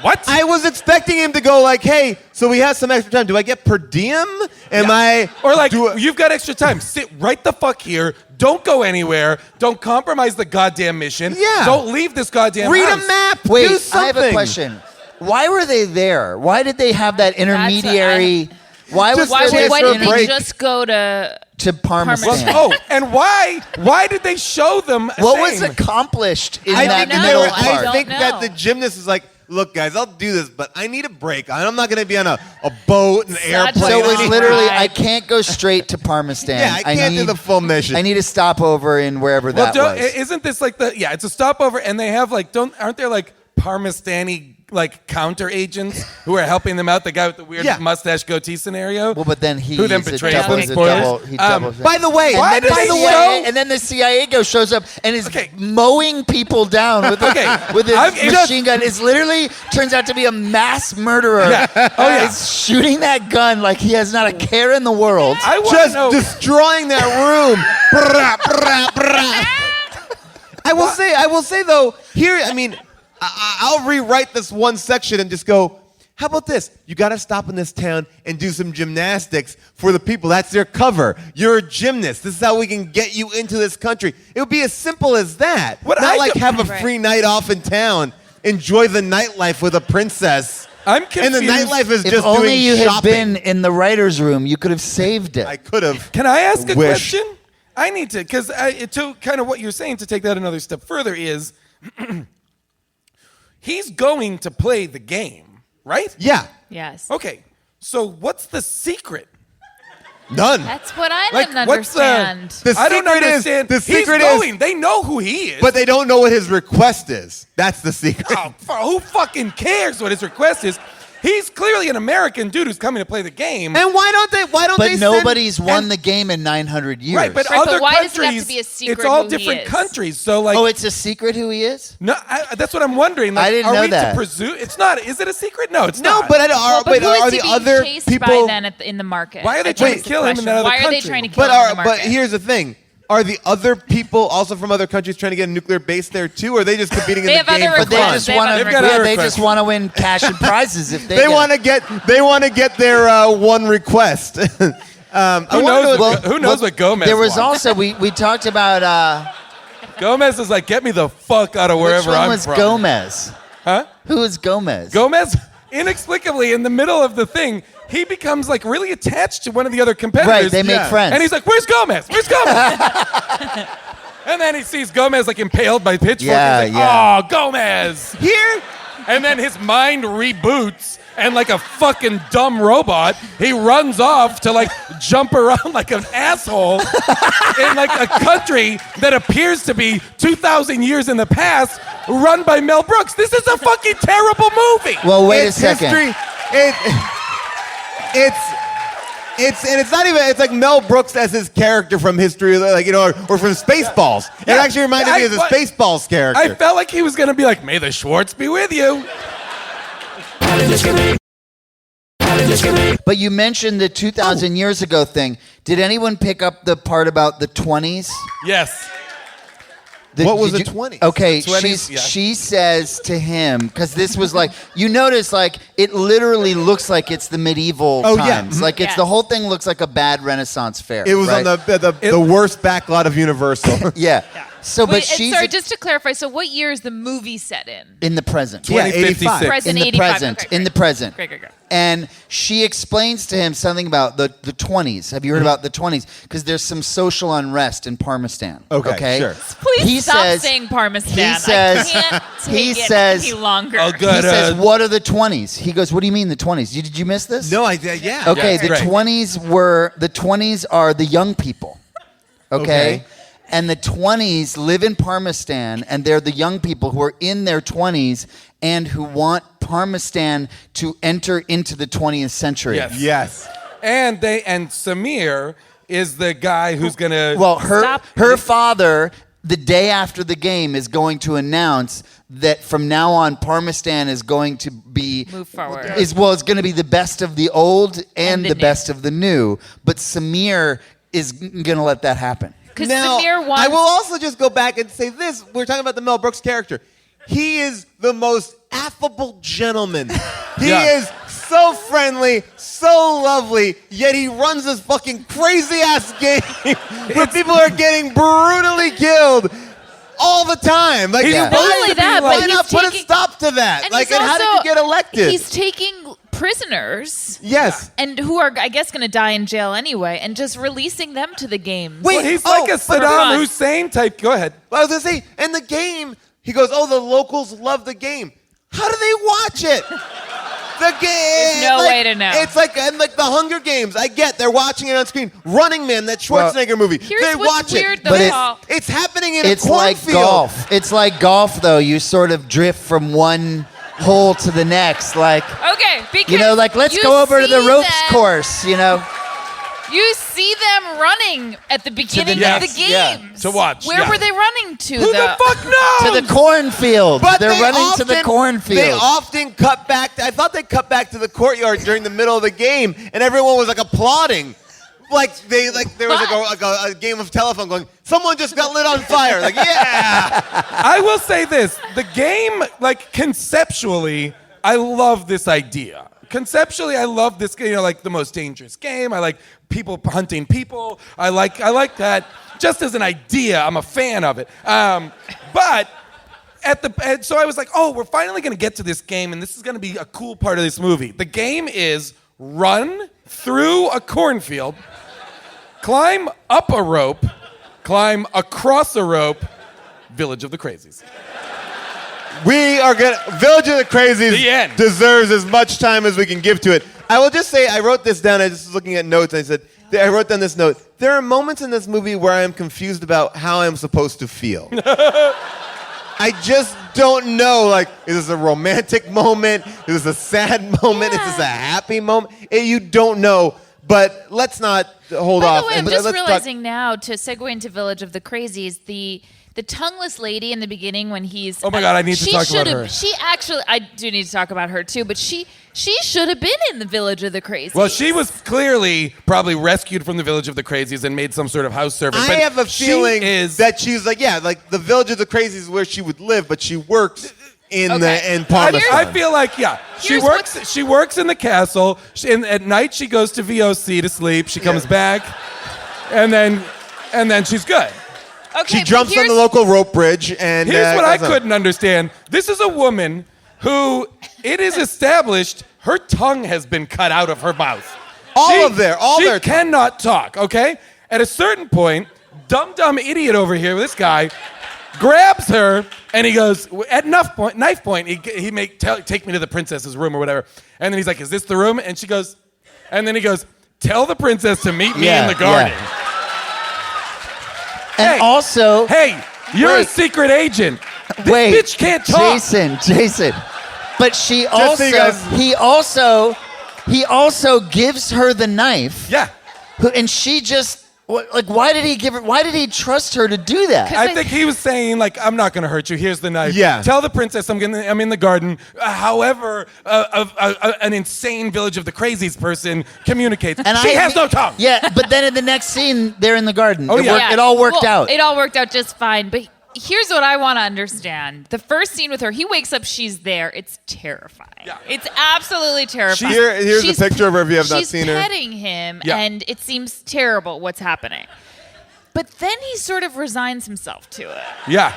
Speaker 4: What?
Speaker 1: I was expecting him to go like, hey, so we have some extra time. Do I get per diem?
Speaker 4: Or like, you've got extra time. Sit right the fuck here. Don't go anywhere. Don't compromise the goddamn mission.
Speaker 1: Yeah.
Speaker 4: Don't leave this goddamn
Speaker 1: Read
Speaker 4: house.
Speaker 1: a map.
Speaker 5: Wait,
Speaker 1: Do something.
Speaker 5: I have a question. Why were they there? Why did they have that intermediary? Why was
Speaker 3: Why,
Speaker 5: there this
Speaker 3: why did they
Speaker 1: break.
Speaker 3: just go to
Speaker 5: Parmesan?
Speaker 4: Oh, and why did they show them
Speaker 5: What was
Speaker 4: same?
Speaker 5: accomplished in
Speaker 1: I
Speaker 5: that
Speaker 1: think,
Speaker 5: middle
Speaker 3: I
Speaker 5: part?
Speaker 3: don't
Speaker 1: I think
Speaker 3: know.
Speaker 1: that the gymnast is like, look, guys, I'll do this, but I need a break. I'm not going to be on a boat, an airplane.
Speaker 5: So it was
Speaker 3: Right.
Speaker 5: literally, I can't go straight to Parmesan.
Speaker 1: Yeah, I can't do the full mission.
Speaker 5: I need a stopover in wherever that was.
Speaker 4: Isn't this like it's a stopover, and they have like, aren't there like Parmestani like counter agents who are helping them out? The guy with the weird
Speaker 1: Yeah.
Speaker 4: mustache goatee scenario.
Speaker 5: Well, but then he
Speaker 4: Who then
Speaker 5: is a
Speaker 4: betrays
Speaker 5: double-
Speaker 4: them?
Speaker 5: is a
Speaker 4: Spoilers.
Speaker 5: double- he doubles it.
Speaker 1: By the way,
Speaker 4: Why
Speaker 5: And
Speaker 4: did
Speaker 5: then
Speaker 4: they
Speaker 5: the
Speaker 4: show-
Speaker 5: CIA, and then the CIA shows up and is
Speaker 4: Okay.
Speaker 5: mowing people down with with his machine gun. It's literally turns out to be a mass murderer.
Speaker 4: Yeah. Oh, yeah.
Speaker 5: He's shooting that gun like he has not a care in the world.
Speaker 4: I want
Speaker 1: just
Speaker 4: to know.
Speaker 1: destroying that room. Brah, brah, brah. I will say though, here, I mean, I'll rewrite this one section and just go, how about this? You got to stop in this town and do some gymnastics for the people. That's their cover. You're a gymnast. This is how we can get you into this country. It would be as simple as that.
Speaker 4: What
Speaker 1: Not
Speaker 4: I
Speaker 1: like
Speaker 4: do-
Speaker 1: have a
Speaker 3: Right.
Speaker 1: free night off in town. Enjoy the nightlife with a princess.
Speaker 4: I'm
Speaker 1: And the
Speaker 4: confused.
Speaker 1: nightlife is
Speaker 5: If
Speaker 1: just
Speaker 5: only
Speaker 1: doing
Speaker 5: you had
Speaker 1: shopping.
Speaker 5: been in the writer's room, you could have saved it.
Speaker 1: I could have.
Speaker 4: Can I ask a
Speaker 1: Wish.
Speaker 4: question? I need to, because to kind of what you're saying, to take that another step further is, he's going to play the game, right?
Speaker 1: Yeah.
Speaker 3: Yes.
Speaker 4: Okay, so what's the secret?
Speaker 1: None.
Speaker 3: That's what I
Speaker 4: Like,
Speaker 3: didn't
Speaker 4: what's
Speaker 3: understand.
Speaker 1: The
Speaker 4: I don't
Speaker 1: secret is-
Speaker 4: understand.
Speaker 1: the secret
Speaker 4: he's
Speaker 1: is-
Speaker 4: going. They know who he is.
Speaker 1: But they don't know what his request is. That's the secret.
Speaker 4: Oh, who fucking cares what his request is? He's clearly an American dude who's coming to play the game.
Speaker 1: And why don't they? Why don't
Speaker 5: But
Speaker 1: they?
Speaker 5: nobody's won the game in 900 years.
Speaker 4: Right, but
Speaker 3: Right, but
Speaker 4: other
Speaker 3: why
Speaker 4: countries,
Speaker 3: does it have to be a secret
Speaker 4: it's all
Speaker 3: who he
Speaker 4: different
Speaker 3: is?
Speaker 4: countries. So like,
Speaker 5: Oh, it's a secret who he is?
Speaker 4: no, that's what I'm wondering. Like,
Speaker 5: I didn't
Speaker 4: are
Speaker 5: know
Speaker 4: we
Speaker 5: that.
Speaker 4: to presume? It's not. Is it a secret? No, it's
Speaker 1: No,
Speaker 4: not.
Speaker 1: but
Speaker 3: Well, but
Speaker 1: wait,
Speaker 3: who
Speaker 1: are
Speaker 3: is
Speaker 1: the
Speaker 3: he being
Speaker 1: other
Speaker 3: chased
Speaker 1: people?
Speaker 3: by then in the market?
Speaker 4: Why are they
Speaker 3: I
Speaker 4: trying
Speaker 3: think
Speaker 4: to
Speaker 3: is
Speaker 4: kill
Speaker 3: the
Speaker 4: him in
Speaker 3: question.
Speaker 4: that other
Speaker 3: Why are they
Speaker 4: country?
Speaker 3: trying to kill
Speaker 1: But
Speaker 3: him in the market?
Speaker 1: here's the thing: are the other people also from other countries trying to get a nuclear base there too, or are they just competing
Speaker 3: They
Speaker 1: in
Speaker 3: have
Speaker 1: the game
Speaker 3: other
Speaker 1: for
Speaker 5: But they
Speaker 1: fun?
Speaker 5: just
Speaker 3: They have
Speaker 5: want
Speaker 3: other
Speaker 5: to.
Speaker 4: They've got other
Speaker 5: They just
Speaker 4: requests.
Speaker 5: want to win cash and prizes if they.
Speaker 1: They
Speaker 5: get
Speaker 1: want to get. They want to get their one request.
Speaker 4: who knows what Gomez
Speaker 5: There was
Speaker 4: wants?
Speaker 5: also we talked about
Speaker 4: Gomez is like, get me the fuck out of
Speaker 5: which
Speaker 4: wherever
Speaker 5: one
Speaker 4: I'm
Speaker 5: was
Speaker 4: from.
Speaker 5: Gomez?
Speaker 4: Huh?
Speaker 5: Who was Gomez?
Speaker 4: Gomez, inexplicably, in the middle of the thing, he becomes like really attached to one of the other competitors.
Speaker 5: Right, they make friends.
Speaker 4: And he's like, "Where's Gomez? Where's Gomez?" And then he sees Gomez like impaled by pitchfork.
Speaker 5: Yeah,
Speaker 4: He's like,
Speaker 5: yeah.
Speaker 4: "Oh, Gomez!"
Speaker 1: Here,
Speaker 4: And then his mind reboots, and like a fucking dumb robot, he runs off to like jump around like an asshole in like a country that appears to be 2,000 years in the past, run by Mel Brooks. This is a fucking terrible movie.
Speaker 5: Well, wait
Speaker 1: it's
Speaker 5: a second.
Speaker 1: history. It's not even. It's like Mel Brooks as his character from history, like or from Spaceballs. It
Speaker 4: Yeah.
Speaker 1: actually reminded me of the
Speaker 4: What-
Speaker 1: Spaceballs character.
Speaker 4: I felt like he was gonna be like, "May the Schwartz be with you."
Speaker 5: But you mentioned the 2,000 years ago thing. Did anyone pick up the part about the 20s?
Speaker 4: Yes.
Speaker 1: What was
Speaker 5: did
Speaker 1: the 20s?
Speaker 5: Okay,
Speaker 4: The 20s, yeah.
Speaker 5: she says to him, because this was like, you notice like it literally looks like it's the medieval
Speaker 1: Oh, yeah.
Speaker 5: times. Like it's
Speaker 3: Yes.
Speaker 5: the whole thing looks like a bad Renaissance fair.
Speaker 1: It was
Speaker 5: right?
Speaker 1: on the worst backlot of Universal.
Speaker 5: Yeah. So, but
Speaker 3: Wait, and
Speaker 5: she's
Speaker 3: sorry, just to clarify, so what year is the movie set in?
Speaker 5: in the present.
Speaker 1: Yeah,
Speaker 4: 2056.
Speaker 1: 85.
Speaker 3: Present
Speaker 5: in the
Speaker 3: 85.
Speaker 5: present.
Speaker 3: Okay,
Speaker 5: in the
Speaker 3: great.
Speaker 5: present.
Speaker 3: Great.
Speaker 5: And she explains to him something about the 20s. Have you heard about the 20s? Because there's some social unrest in Parmesan.
Speaker 1: Okay, sure.
Speaker 3: Please
Speaker 5: He
Speaker 3: stop
Speaker 5: says-
Speaker 3: saying Parmesan.
Speaker 5: he says-
Speaker 3: I can't take
Speaker 5: he
Speaker 3: it
Speaker 5: says-
Speaker 3: any longer.
Speaker 4: Oh,
Speaker 5: He
Speaker 4: good.
Speaker 5: says, "What are the 20s?" He goes, "What do you mean the 20s? Did you miss this?"
Speaker 1: No, I did. Yeah.
Speaker 5: Okay,
Speaker 4: Yeah,
Speaker 5: the
Speaker 4: right.
Speaker 5: 20s are the young people. Okay?
Speaker 1: Okay.
Speaker 5: And the 20s live in Parmesan, and they're the young people who are in their 20s and who want Parmesan to enter into the 20th century.
Speaker 4: Yes.
Speaker 1: Yes.
Speaker 4: And Samir is the guy who's gonna.
Speaker 5: Well, her
Speaker 3: Stop.
Speaker 5: her father the day after the game is going to announce that from now on Parmistan is going to be
Speaker 3: Move forward.
Speaker 5: It's going to be the best of the old and
Speaker 3: the
Speaker 5: the
Speaker 3: new.
Speaker 5: best of the new. But Samir is going to let that happen.
Speaker 3: Because
Speaker 1: Now,
Speaker 3: Samir wants.
Speaker 1: I will also just go back and say this. We're talking about the Mel Brooks character. He is the most affable gentleman. He
Speaker 4: Yeah.
Speaker 1: is so friendly, so lovely, yet he runs this fucking crazy-ass game where people are getting brutally killed all the time. Like,
Speaker 4: He's
Speaker 1: why-
Speaker 3: Not only that,
Speaker 1: why
Speaker 3: but
Speaker 1: not
Speaker 3: he's
Speaker 1: put a
Speaker 3: taking-
Speaker 1: stop to that?
Speaker 3: and
Speaker 1: Like,
Speaker 3: he's
Speaker 1: and how did
Speaker 3: also-
Speaker 1: you get elected?
Speaker 3: He's taking prisoners.
Speaker 1: Yes.
Speaker 3: And who are, I guess, going to die in jail anyway, and just releasing them to the games.
Speaker 1: Wait,
Speaker 4: Well, he's
Speaker 1: oh,
Speaker 4: like a
Speaker 1: but-
Speaker 4: Saddam Hussein type. Go ahead.
Speaker 1: Well, I was gonna say, and the game, he goes, "Oh, the locals love the game. How do they watch it?" The game.
Speaker 3: There's no way to know.
Speaker 1: It's like the Hunger Games. I get they're watching it on screen. Running Man, that Schwarzenegger movie.
Speaker 3: Here's
Speaker 1: they
Speaker 3: what's
Speaker 1: watch
Speaker 3: weird,
Speaker 1: it.
Speaker 3: though,
Speaker 5: But
Speaker 3: Paul.
Speaker 1: It's happening in
Speaker 5: It's
Speaker 1: a
Speaker 5: like
Speaker 1: cornfield.
Speaker 5: golf. It's like golf, though. You sort of drift from one hole to the next. Like,
Speaker 3: Okay, because
Speaker 5: you know, like, let's
Speaker 3: you
Speaker 5: go over to the
Speaker 3: see
Speaker 5: ropes
Speaker 3: them-
Speaker 5: course, you know?
Speaker 3: You see them running at the beginning
Speaker 5: next-
Speaker 3: of the
Speaker 5: yeah,
Speaker 3: games.
Speaker 4: to watch,
Speaker 3: Where
Speaker 4: yeah.
Speaker 3: were they running to?
Speaker 4: Who the fuck knows?
Speaker 5: To the cornfield.
Speaker 1: But
Speaker 5: They're
Speaker 1: they
Speaker 5: running to the
Speaker 1: often-
Speaker 5: cornfield.
Speaker 1: They often cut back. I thought they cut back to the courtyard during the middle of the game, and everyone was like applauding. There was like a game of telephone going, someone just got lit on fire. Like, yeah.
Speaker 4: I will say this: the game, like conceptually, I love this idea. Conceptually, I love this. You know, like the most dangerous game. I like people hunting people. I like that. Just as an idea, I'm a fan of it. But so I was like, oh, we're finally gonna get to this game, and this is gonna be a cool part of this movie. The game is run through a cornfield, climb up a rope, climb across a rope. Village of the Crazies.
Speaker 1: We are gonna. Village of the Crazies
Speaker 4: The end.
Speaker 1: deserves as much time as we can give to it. I will just say, I wrote this down. I just was looking at notes. And I said, I wrote down this note. There are moments in this movie where I am confused about how I'm supposed to feel. I just don't know. Like, is this a romantic moment? Is this a sad moment? Is this a happy moment? You don't know. But let's not hold
Speaker 3: By
Speaker 1: off.
Speaker 3: the way, I'm
Speaker 1: and
Speaker 3: just
Speaker 1: let's talk-
Speaker 3: realizing now, to segue into Village of the Crazies, the tongueless lady in the beginning when he's...
Speaker 4: Oh my God, I need to talk about her.
Speaker 3: She actually... I do need to talk about her too, but she should have been in the Village of the Crazies.
Speaker 4: Well, she was clearly probably rescued from the Village of the Crazies and made some sort of house servant.
Speaker 1: I
Speaker 4: but
Speaker 1: have a
Speaker 4: she
Speaker 1: feeling
Speaker 4: is,
Speaker 1: that she's like, yeah, like the Village of the Crazies is where she would live, but she works in
Speaker 3: Okay.
Speaker 1: in Parmesan.
Speaker 4: I feel like, yeah, she
Speaker 3: Here's
Speaker 4: works.
Speaker 3: what's-
Speaker 4: She works in the castle. At night, she goes to VOC to sleep. She comes back, and then she's good.
Speaker 3: Okay,
Speaker 1: She jumps on the local rope bridge, and
Speaker 4: Here's what I
Speaker 1: goes on.
Speaker 4: couldn't understand. This is a woman who, it is established, her tongue has been cut out of her mouth.
Speaker 1: All their
Speaker 4: She cannot talk, okay? At a certain point, dumb idiot over here, this guy, grabs her, and he goes, at knife point, take me to the princess's room or whatever. And then he's like, is this the room? And she goes, and then he goes, tell the princess to meet me in the garden.
Speaker 5: And
Speaker 4: Hey.
Speaker 5: also,
Speaker 4: Hey, you're a
Speaker 5: Wait.
Speaker 4: secret agent. This
Speaker 5: wait,
Speaker 4: bitch can't talk.
Speaker 5: Jason. But she
Speaker 1: Just so you guys-
Speaker 5: he also gives her the knife.
Speaker 4: Yeah.
Speaker 5: And she just why did he give her? Why did he trust her to do that?
Speaker 4: I think he was saying, like, I'm not going to hurt you. Here's the knife.
Speaker 1: Yeah.
Speaker 4: Tell the princess I'm in the garden. However, an insane Village of the Crazies person communicates.
Speaker 5: And
Speaker 4: she has no tongue.
Speaker 5: Yeah, but then in the next scene, they're in the garden.
Speaker 4: Oh, yeah.
Speaker 5: It all worked out.
Speaker 3: It all worked out just fine. But here's what I want to understand. The first scene with her, he wakes up, she's there. It's terrifying.
Speaker 4: Yeah.
Speaker 3: It's absolutely terrifying.
Speaker 1: Here's a picture of her if you have not seen her.
Speaker 3: She's petting him,
Speaker 4: Yeah.
Speaker 3: and it seems terrible what's happening. But then he sort of resigns himself to it.
Speaker 4: Yeah.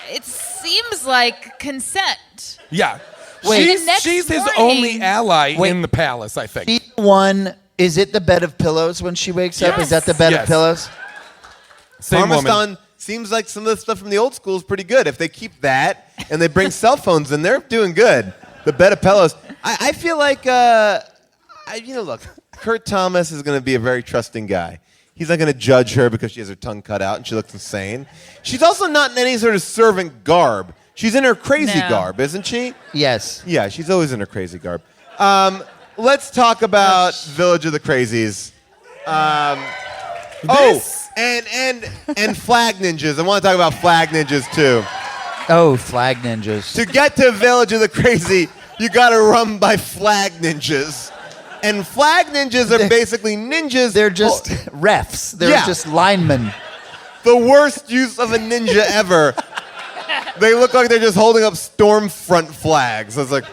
Speaker 3: It seems like consent.
Speaker 4: Yeah.
Speaker 5: Wait.
Speaker 3: The next
Speaker 4: She's his
Speaker 3: morning-
Speaker 4: only ally
Speaker 5: Wait.
Speaker 4: in the palace, I think.
Speaker 5: Scene one, is it the bed of pillows when she wakes up?
Speaker 3: Yes.
Speaker 5: Is that the bed
Speaker 4: Yes.
Speaker 5: of pillows?
Speaker 4: Same woman.
Speaker 1: Parmesan seems like some of the stuff from the old school is pretty good. If they keep that and they bring cell phones in, they're doing good. The bed of pillows. I feel like, look, Kurt Thomas is going to be a very trusting guy. He's not going to judge her because she has her tongue cut out and she looks insane. She's also not in any sort of servant garb. She's in her crazy
Speaker 3: No.
Speaker 1: garb, isn't she?
Speaker 5: Yes.
Speaker 1: Yeah, she's always in her crazy garb. Let's talk about Village of the Crazies.
Speaker 4: This
Speaker 1: And flag ninjas. I want to talk about flag ninjas too.
Speaker 5: Oh, flag ninjas.
Speaker 1: To get to Village of the Crazy, you got to run by flag ninjas. And flag ninjas are basically ninjas.
Speaker 5: They're just refs. They're just linemen.
Speaker 1: The worst use of a ninja ever. They look like they're just holding up Stormfront flags. It's like,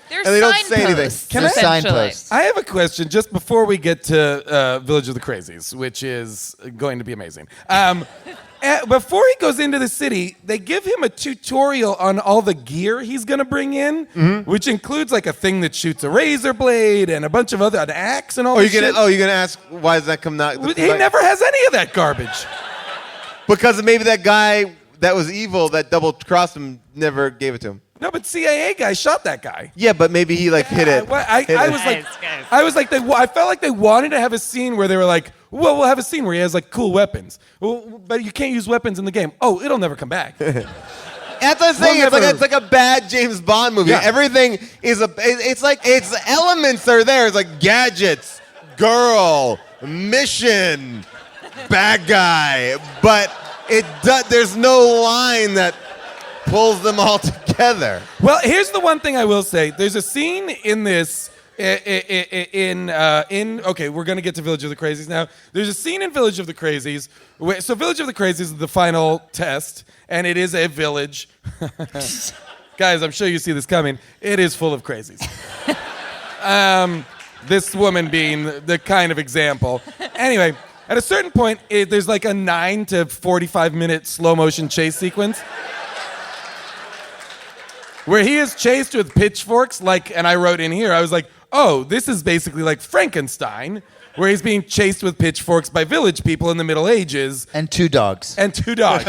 Speaker 3: They're
Speaker 1: and they don't say anything.
Speaker 5: They're signposts.
Speaker 4: I have a question just before we get to Village of the Crazies, which is going to be amazing. Before he goes into the city, they give him a tutorial on all the gear he's going to bring in, which includes like a thing that shoots a razor blade and a bunch of an axe and all this shit.
Speaker 1: You're going to ask, why does that come out?
Speaker 4: He never has any of that garbage.
Speaker 1: Because maybe that guy that was evil that double-crossed him never gave it to him.
Speaker 4: No, but CIA guy shot that guy.
Speaker 1: Yeah, but maybe he hit it.
Speaker 4: I felt like they wanted to have a scene where they were like, well, we'll have a scene where he has like cool weapons. Well, but you can't use weapons in the game. Oh, it'll never come back.
Speaker 1: That's what I'm saying. It's like a bad James Bond movie.
Speaker 4: Yeah.
Speaker 1: Everything is its elements are there. It's like gadgets, girl, mission, bad guy, but there's no line that pulls them all together.
Speaker 4: Well, here's the one thing I will say. There's a scene in this okay, we're going to get to Village of the Crazies now. There's a scene in Village of the Crazies. So Village of the Crazies is the final test, and it is a village. Guys, I'm sure you see this coming. It is full of crazies. This woman being the kind of example. Anyway, at a certain point, there's like a 9 to 45 minute slow motion chase sequence where he is chased with pitchforks, and I wrote in here, I was like, oh, this is basically like Frankenstein, where he's being chased with pitchforks by village people in the Middle Ages.
Speaker 5: And 2 dogs.
Speaker 4: And 2 dogs.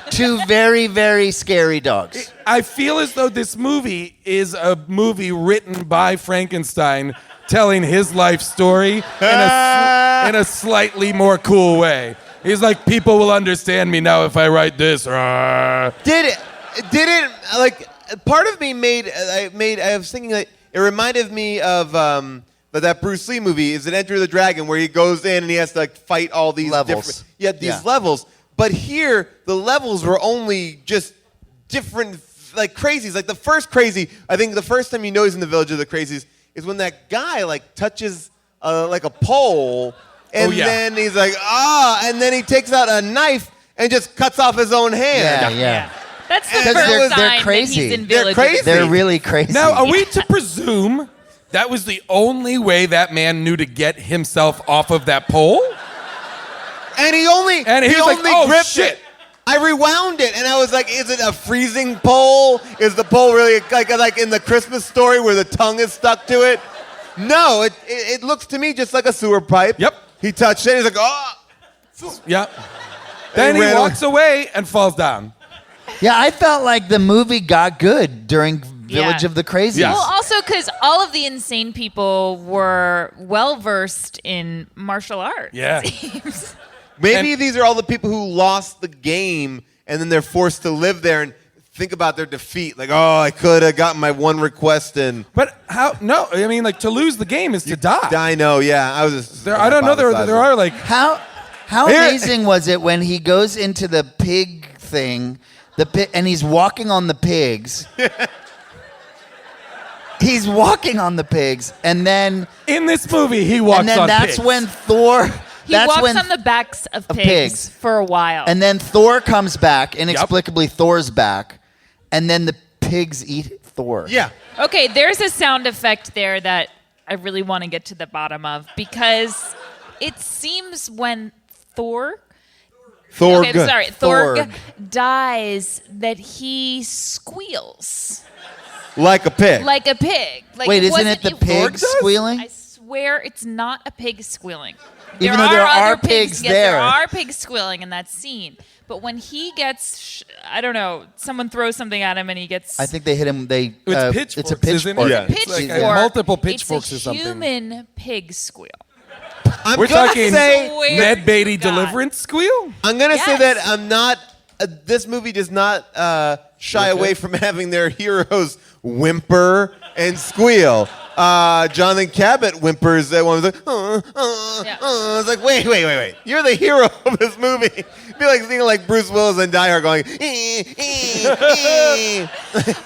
Speaker 5: 2 very, very scary dogs.
Speaker 4: I feel as though this movie is a movie written by Frankenstein telling his life story in a slightly more cool way. He's like, people will understand me now if I write this.
Speaker 1: Did it like part of me I was thinking that it reminded me of that Bruce Lee movie, is it Enter the Dragon, where he goes in and he has to fight all these
Speaker 5: levels.
Speaker 1: Levels. But here the levels were only just different crazies. Like the first crazy, I think the first time you know he's in the Village of the Crazies is when that guy touches a pole and then he's like, and then he takes out a knife and just cuts off his own hand.
Speaker 5: Yeah.
Speaker 3: That's the
Speaker 5: Because
Speaker 3: first
Speaker 5: they're
Speaker 3: sign
Speaker 5: crazy.
Speaker 3: that he's in
Speaker 1: They're
Speaker 3: Village.
Speaker 1: crazy.
Speaker 5: They're really crazy.
Speaker 4: Now, are we to presume that was the only way that man knew to get himself off of that pole?
Speaker 1: And he only gripped
Speaker 4: shit.
Speaker 1: it. I rewound it and I was like, is it a freezing pole? Is the pole really like in the Christmas Story where the tongue is stuck to it? No, it looks to me just like a sewer pipe.
Speaker 4: Yep.
Speaker 1: He touched it. He's like, oh.
Speaker 4: Yep. Then he walks away and falls down.
Speaker 5: Yeah, I felt like the movie got good during Village of the Crazies.
Speaker 4: Yes.
Speaker 3: Well, also because all of the insane people were well versed in martial arts.
Speaker 4: Yeah.
Speaker 1: Maybe these are all the people who lost the game and then they're forced to live there and think about their defeat. Like, oh, I could have gotten my one request in.
Speaker 4: But how? No, I mean, to lose the game is to die.
Speaker 1: I know, yeah. I was just.
Speaker 4: I don't know. There are like.
Speaker 5: How amazing was it when he goes into the pig thing, and he's walking on the pigs. He's walking on the pigs, and then
Speaker 4: in this movie he walks on pigs.
Speaker 5: And then that's when Thor.
Speaker 3: He walks on the backs of pigs for a while.
Speaker 5: And then Thor comes back. Inexplicably, Thor's back. And then the pigs eat Thor.
Speaker 1: Yeah.
Speaker 3: Okay, there's a sound effect there that I really want to get to the bottom of, because it seems when Thor dies that he squeals.
Speaker 1: Like a pig.
Speaker 3: Like a pig.
Speaker 5: Wait, isn't it the pig squealing?
Speaker 3: I swear it's not a pig squealing.
Speaker 5: Even though there are pigs there.
Speaker 3: There are pigs squealing in that scene. But when he gets, I don't know, someone throws something at him and he gets...
Speaker 5: I think they hit him,
Speaker 4: it's pitchforks,
Speaker 5: it's a pitchfork.
Speaker 1: Yeah.
Speaker 3: Pitchfork.
Speaker 4: It's like multiple pitchforks
Speaker 3: it's a
Speaker 4: or something.
Speaker 3: human pig squeal.
Speaker 4: We're talking
Speaker 3: say-
Speaker 4: Ned Beatty
Speaker 3: God.
Speaker 4: deliverance squeal?
Speaker 1: I'm going to say
Speaker 3: Yes.
Speaker 1: that I'm not... this movie does not shy away from having their heroes whimper and squeal. Jonathan Cabot whimpers at one. Like, It's like, wait. You're the hero of this movie. It'd be like seeing like Bruce Willis and Die Hard going.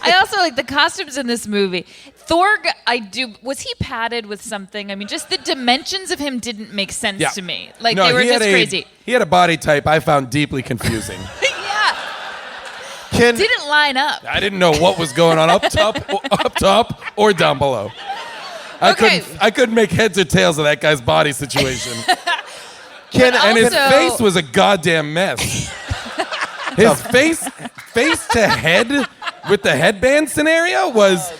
Speaker 3: I also like the costumes in this movie. Thorg, was he padded with something? I mean, just the dimensions of him didn't make sense to me. Like,
Speaker 4: No,
Speaker 3: they were
Speaker 4: he had
Speaker 3: just crazy.
Speaker 4: He had a body type I found deeply confusing.
Speaker 3: Didn't line up.
Speaker 4: I didn't know what was going on up top or down below. I couldn't make heads or tails of that guy's body situation. And his face was a goddamn mess. His face to head with the headband scenario was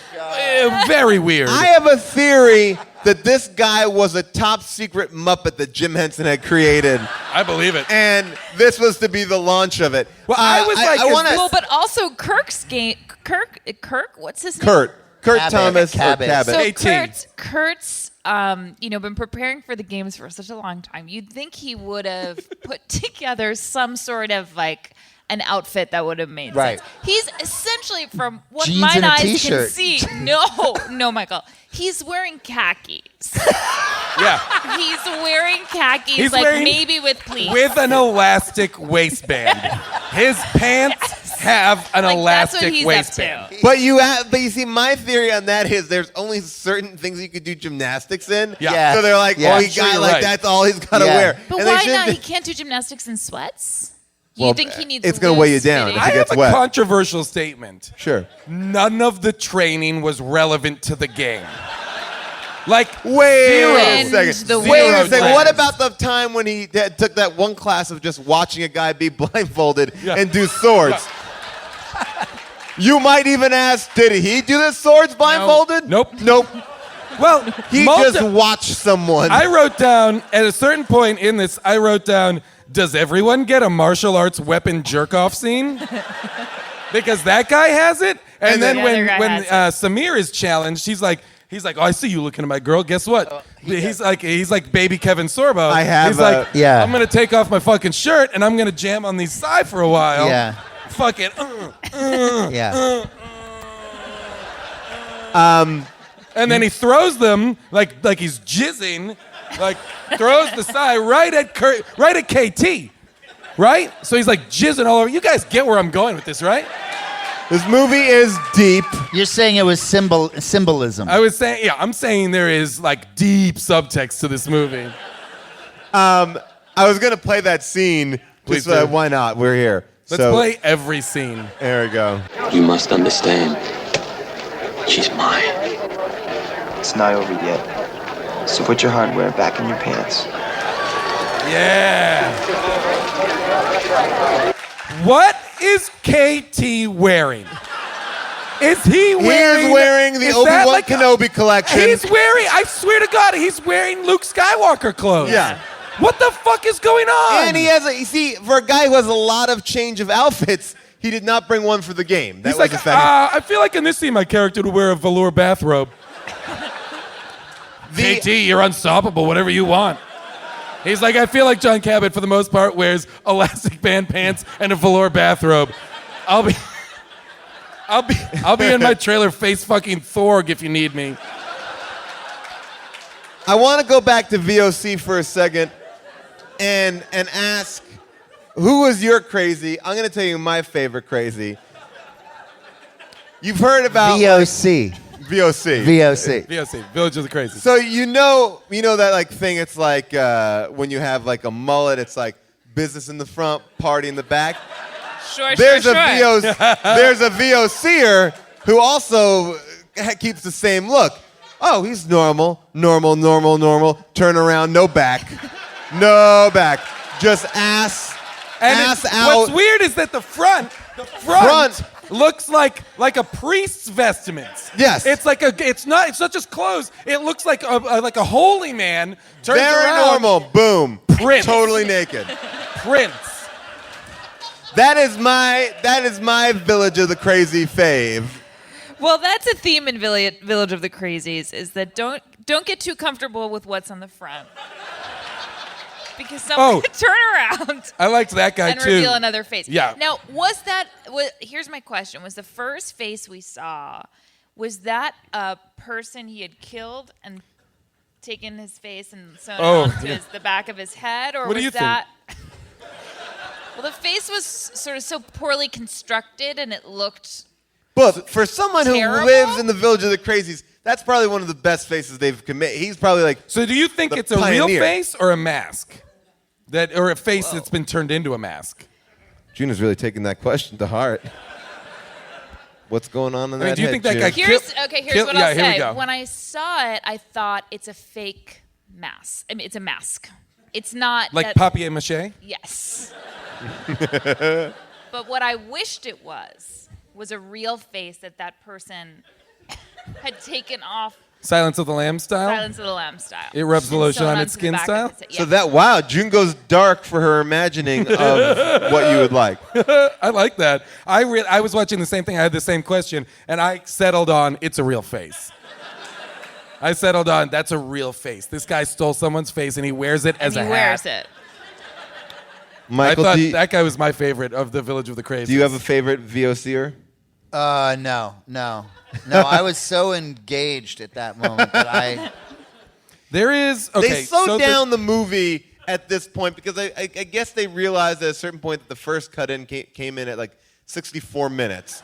Speaker 4: very weird.
Speaker 1: I have a theory that this guy was a top secret Muppet that Jim Henson had created.
Speaker 4: I believe it.
Speaker 1: And this was to be the launch of it.
Speaker 4: Well, I was like,
Speaker 3: well, but also Kirk's game. Kirk, what's his name?
Speaker 1: Kurt
Speaker 5: Cabot.
Speaker 1: Thomas
Speaker 5: Cabot.
Speaker 1: Cabot.
Speaker 3: So Kurt's been preparing for the games for such a long time. You'd think he would have put together some sort of like an outfit that would have made
Speaker 5: Right.
Speaker 3: sense. He's essentially, from what
Speaker 5: Jeans
Speaker 3: my
Speaker 5: and a
Speaker 3: eyes
Speaker 5: t-shirt.
Speaker 3: can see, no, Michael. He's wearing khakis.
Speaker 4: Yeah.
Speaker 3: He's wearing khakis,
Speaker 4: He's
Speaker 3: like
Speaker 4: wearing-
Speaker 3: maybe with pleats.
Speaker 4: With an elastic waistband. His pants have an
Speaker 3: Like, that's what
Speaker 4: elastic
Speaker 3: he's up
Speaker 4: waistband.
Speaker 3: to.
Speaker 1: But you see, my theory on that is there's only certain things you could do gymnastics in.
Speaker 4: Yeah.
Speaker 1: So they're like,
Speaker 5: Yeah.
Speaker 1: he
Speaker 4: Sure,
Speaker 1: got
Speaker 4: you're
Speaker 1: like
Speaker 4: right.
Speaker 1: that's all he's got to
Speaker 5: Yeah.
Speaker 1: wear.
Speaker 3: But
Speaker 1: And they
Speaker 3: why
Speaker 1: shouldn't-
Speaker 3: not? He can't do gymnastics in sweats?
Speaker 1: Well,
Speaker 3: You think he needs
Speaker 1: it's gonna weigh you
Speaker 3: loose
Speaker 1: down
Speaker 3: fitting?
Speaker 1: if
Speaker 4: I
Speaker 1: he
Speaker 4: have
Speaker 1: gets
Speaker 4: a
Speaker 1: wet.
Speaker 4: controversial statement.
Speaker 1: Sure.
Speaker 4: None of the training was relevant to the game. Like,
Speaker 1: Wait
Speaker 4: zero.
Speaker 1: a second.
Speaker 3: the
Speaker 1: Wait a
Speaker 3: world
Speaker 1: second. What
Speaker 3: lens.
Speaker 1: about the time when he took that one class of just watching a guy be blindfolded
Speaker 4: Yeah.
Speaker 1: and do swords? You might even ask, did he do the swords blindfolded?
Speaker 4: Nope.
Speaker 1: Nope.
Speaker 4: Well,
Speaker 1: He just watched someone.
Speaker 4: I wrote down, at a certain point in this, does everyone get a martial arts weapon jerk-off scene? Because that guy has it. And then
Speaker 3: the
Speaker 4: when
Speaker 3: other guy has
Speaker 4: Samir is challenged, he's like, oh, I see you looking at my girl. Guess what? He's like baby Kevin Sorbo.
Speaker 1: I have
Speaker 4: He's like,
Speaker 5: Yeah.
Speaker 4: I'm going to take off my fucking shirt and I'm going to jam on these thigh for a while.
Speaker 5: Yeah.
Speaker 4: Fucking.
Speaker 5: Yeah.
Speaker 4: And then he throws them like he's jizzing, like throws the thigh right at KT, right? So he's like jizzing all over. You guys get where I'm going with this, right?
Speaker 1: This movie is deep.
Speaker 5: You're saying it was symbolism.
Speaker 4: I'm saying there is like deep subtext to this movie.
Speaker 1: I was gonna play that scene.
Speaker 4: Please
Speaker 1: Just,
Speaker 4: do.
Speaker 1: why not? We're here.
Speaker 4: Let's play every scene.
Speaker 1: There we go.
Speaker 9: You must understand. She's mine.
Speaker 7: It's not over yet. So put your hardware back in your pants.
Speaker 4: Yeah. What is KT wearing? Is he wearing?
Speaker 1: He is wearing the
Speaker 4: is that
Speaker 1: Obi-Wan
Speaker 4: like
Speaker 1: Kenobi collection.
Speaker 4: He's wearing. I swear to God, he's wearing Luke Skywalker clothes.
Speaker 1: Yeah.
Speaker 4: What the fuck is going on?
Speaker 1: And he has you see, for a guy who has a lot of change of outfits, he did not bring one for the game. That
Speaker 4: He's
Speaker 1: was
Speaker 4: like,
Speaker 1: a second.
Speaker 4: I feel like in this scene, my character would wear a velour bathrobe. KT, you're unstoppable, whatever you want. He's like, I feel like John Cabot, for the most part, wears elastic band pants and a velour bathrobe. I'll be in my trailer face fucking Thorg if you need me.
Speaker 1: I want to go back to VOC for a second and ask, who was your crazy? I'm going to tell you my favorite crazy. You've heard about
Speaker 5: VOC.
Speaker 1: VOC.
Speaker 4: VOC, Village of the Crazies.
Speaker 1: So you know that like thing. It's like when you have like a mullet. It's like business in the front, party in the back.
Speaker 3: Sure.
Speaker 1: There's a VOCer who also keeps the same look. Oh, he's normal. Turn around, no back. Just ass out.
Speaker 4: What's weird is that the front looks like a priest's vestments.
Speaker 1: Yes.
Speaker 4: It's not just clothes. It looks like a holy man turns
Speaker 1: Very
Speaker 4: around.
Speaker 1: normal. Boom.
Speaker 4: Prince.
Speaker 1: Totally naked.
Speaker 4: Prince.
Speaker 1: That is my Village of the Crazy fave.
Speaker 3: Well, that's a theme in Village of the Crazies, is that don't get too comfortable with what's on the front. Because someone could turn around
Speaker 4: I liked that guy
Speaker 3: and
Speaker 4: too.
Speaker 3: reveal another face.
Speaker 4: Yeah.
Speaker 3: Now, here's my question. Was the first face we saw, was that a person he had killed and taken his face and sewn
Speaker 4: Oh,
Speaker 3: it onto
Speaker 4: yeah.
Speaker 3: the back of his head? Or
Speaker 4: What do
Speaker 3: was
Speaker 4: you think?
Speaker 3: that... Well, the face was sort of so poorly constructed, and it looked...
Speaker 1: But for someone who
Speaker 3: Terrible?
Speaker 1: lives in the village of the Crazies, that's probably one of the best faces they've committed. He's probably like,
Speaker 4: So do you think
Speaker 1: The
Speaker 4: it's a real
Speaker 1: pioneer.
Speaker 4: face or a mask? Or a face that's been turned into a mask?
Speaker 1: Juna's really taking that question to heart. What's going on in
Speaker 4: I mean,
Speaker 1: that
Speaker 4: do you
Speaker 1: head,
Speaker 4: think that
Speaker 1: June?
Speaker 4: guy
Speaker 3: Here's what
Speaker 4: yeah,
Speaker 3: I'll
Speaker 4: here we
Speaker 3: say.
Speaker 4: go.
Speaker 3: When I saw it, I thought it's a fake mask. I mean, it's a mask. It's not
Speaker 4: Like
Speaker 3: that,
Speaker 4: papier-mâché?
Speaker 3: Yes. But what I wished it was a real face that person had taken off
Speaker 4: Silence of the Lambs style?
Speaker 3: Silence of the Lambs style.
Speaker 4: It rubs the
Speaker 3: And
Speaker 4: lotion
Speaker 3: sewn
Speaker 4: on
Speaker 3: onto
Speaker 4: its
Speaker 3: the
Speaker 4: skin
Speaker 3: back of
Speaker 4: style?
Speaker 3: his head.
Speaker 1: So
Speaker 3: Yeah.
Speaker 1: that, wow, June goes dark for her imagining of what you would like.
Speaker 4: I like that. I was watching the same thing. I had the same question, and I settled on it's a real face. I settled on that's a real face. This guy stole someone's face, and he wears it as
Speaker 3: and
Speaker 4: a
Speaker 3: he
Speaker 4: hat.
Speaker 3: wears it.
Speaker 1: Michael,
Speaker 4: I thought
Speaker 1: do you,
Speaker 4: that guy was my favorite of the Village of the Crazies.
Speaker 1: do you have a favorite VOCer?
Speaker 5: No. I was so engaged at that moment that I.
Speaker 4: There is okay.
Speaker 1: They slowed
Speaker 4: so
Speaker 1: down the movie at this point because I guess they realized at a certain point that the first cut in came in at like 64 minutes.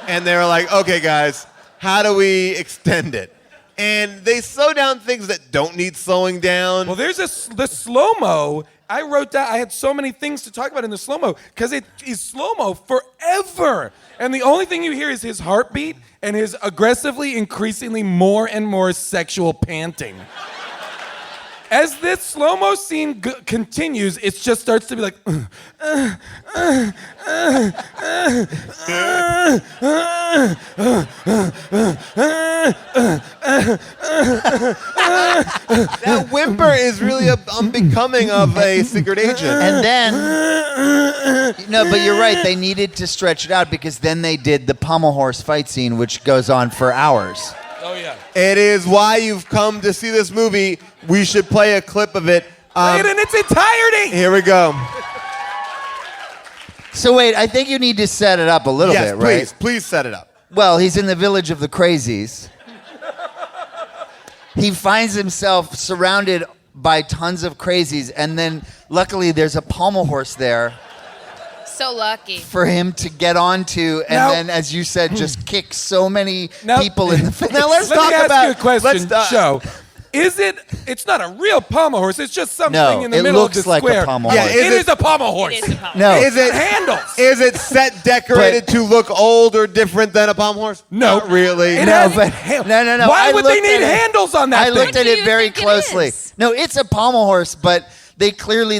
Speaker 1: And they were like, okay, guys, how do we extend it? And they slow down things that don't need slowing down.
Speaker 4: Well, there's the slow-mo. I wrote down, I had so many things to talk about in the slow-mo because it is slow-mo forever. And the only thing you hear is his heartbeat and his aggressively, increasingly more and more sexual panting. As this slow-mo scene continues, it just starts to be like,
Speaker 1: that whimper is really unbecoming of a secret agent.
Speaker 5: And then, no, but you're right. They needed to stretch it out because then they did the pommel horse fight scene, which goes on for hours.
Speaker 4: oh yeah.
Speaker 1: It is why you've come to see this movie. We should play a clip of it.
Speaker 4: Play it in its entirety.
Speaker 1: Here we go.
Speaker 5: So wait, I think you need to set it up a little
Speaker 1: Yes,
Speaker 5: bit, right?
Speaker 1: please set it up.
Speaker 5: Well, he's in the village of the Crazies. He finds himself surrounded by tons of crazies, and then luckily there's a pommel horse there
Speaker 3: So lucky.
Speaker 5: for him to get onto, and
Speaker 4: Now-
Speaker 5: then, as you said, just kick so many
Speaker 4: Now-
Speaker 5: people in the face.
Speaker 1: Now let's
Speaker 4: Let
Speaker 1: talk
Speaker 4: me ask
Speaker 1: about
Speaker 4: you a question,
Speaker 1: let's,
Speaker 4: Show. It's not a real pommel horse. It's just something
Speaker 5: No,
Speaker 4: in the
Speaker 5: it
Speaker 4: middle
Speaker 5: looks
Speaker 4: of the
Speaker 5: like a
Speaker 4: square.
Speaker 5: pommel
Speaker 1: Yeah, horse.
Speaker 4: It
Speaker 1: is
Speaker 4: is
Speaker 1: it-
Speaker 4: a pommel horse.
Speaker 3: It is a pommel.
Speaker 5: No.
Speaker 1: Is it
Speaker 4: Handles.
Speaker 1: Is it set decorated to look old or different than a palm horse?
Speaker 4: No.
Speaker 1: Not really.
Speaker 4: It
Speaker 5: No,
Speaker 4: has
Speaker 5: but
Speaker 4: no. Why
Speaker 5: I
Speaker 4: would they
Speaker 5: looked
Speaker 4: need
Speaker 5: at it-
Speaker 4: handles on that
Speaker 5: I
Speaker 4: thing?
Speaker 5: looked at
Speaker 3: do
Speaker 5: it
Speaker 3: you
Speaker 5: very
Speaker 3: think it
Speaker 5: closely.
Speaker 3: is?
Speaker 5: No, it's a pommel horse, but they clearly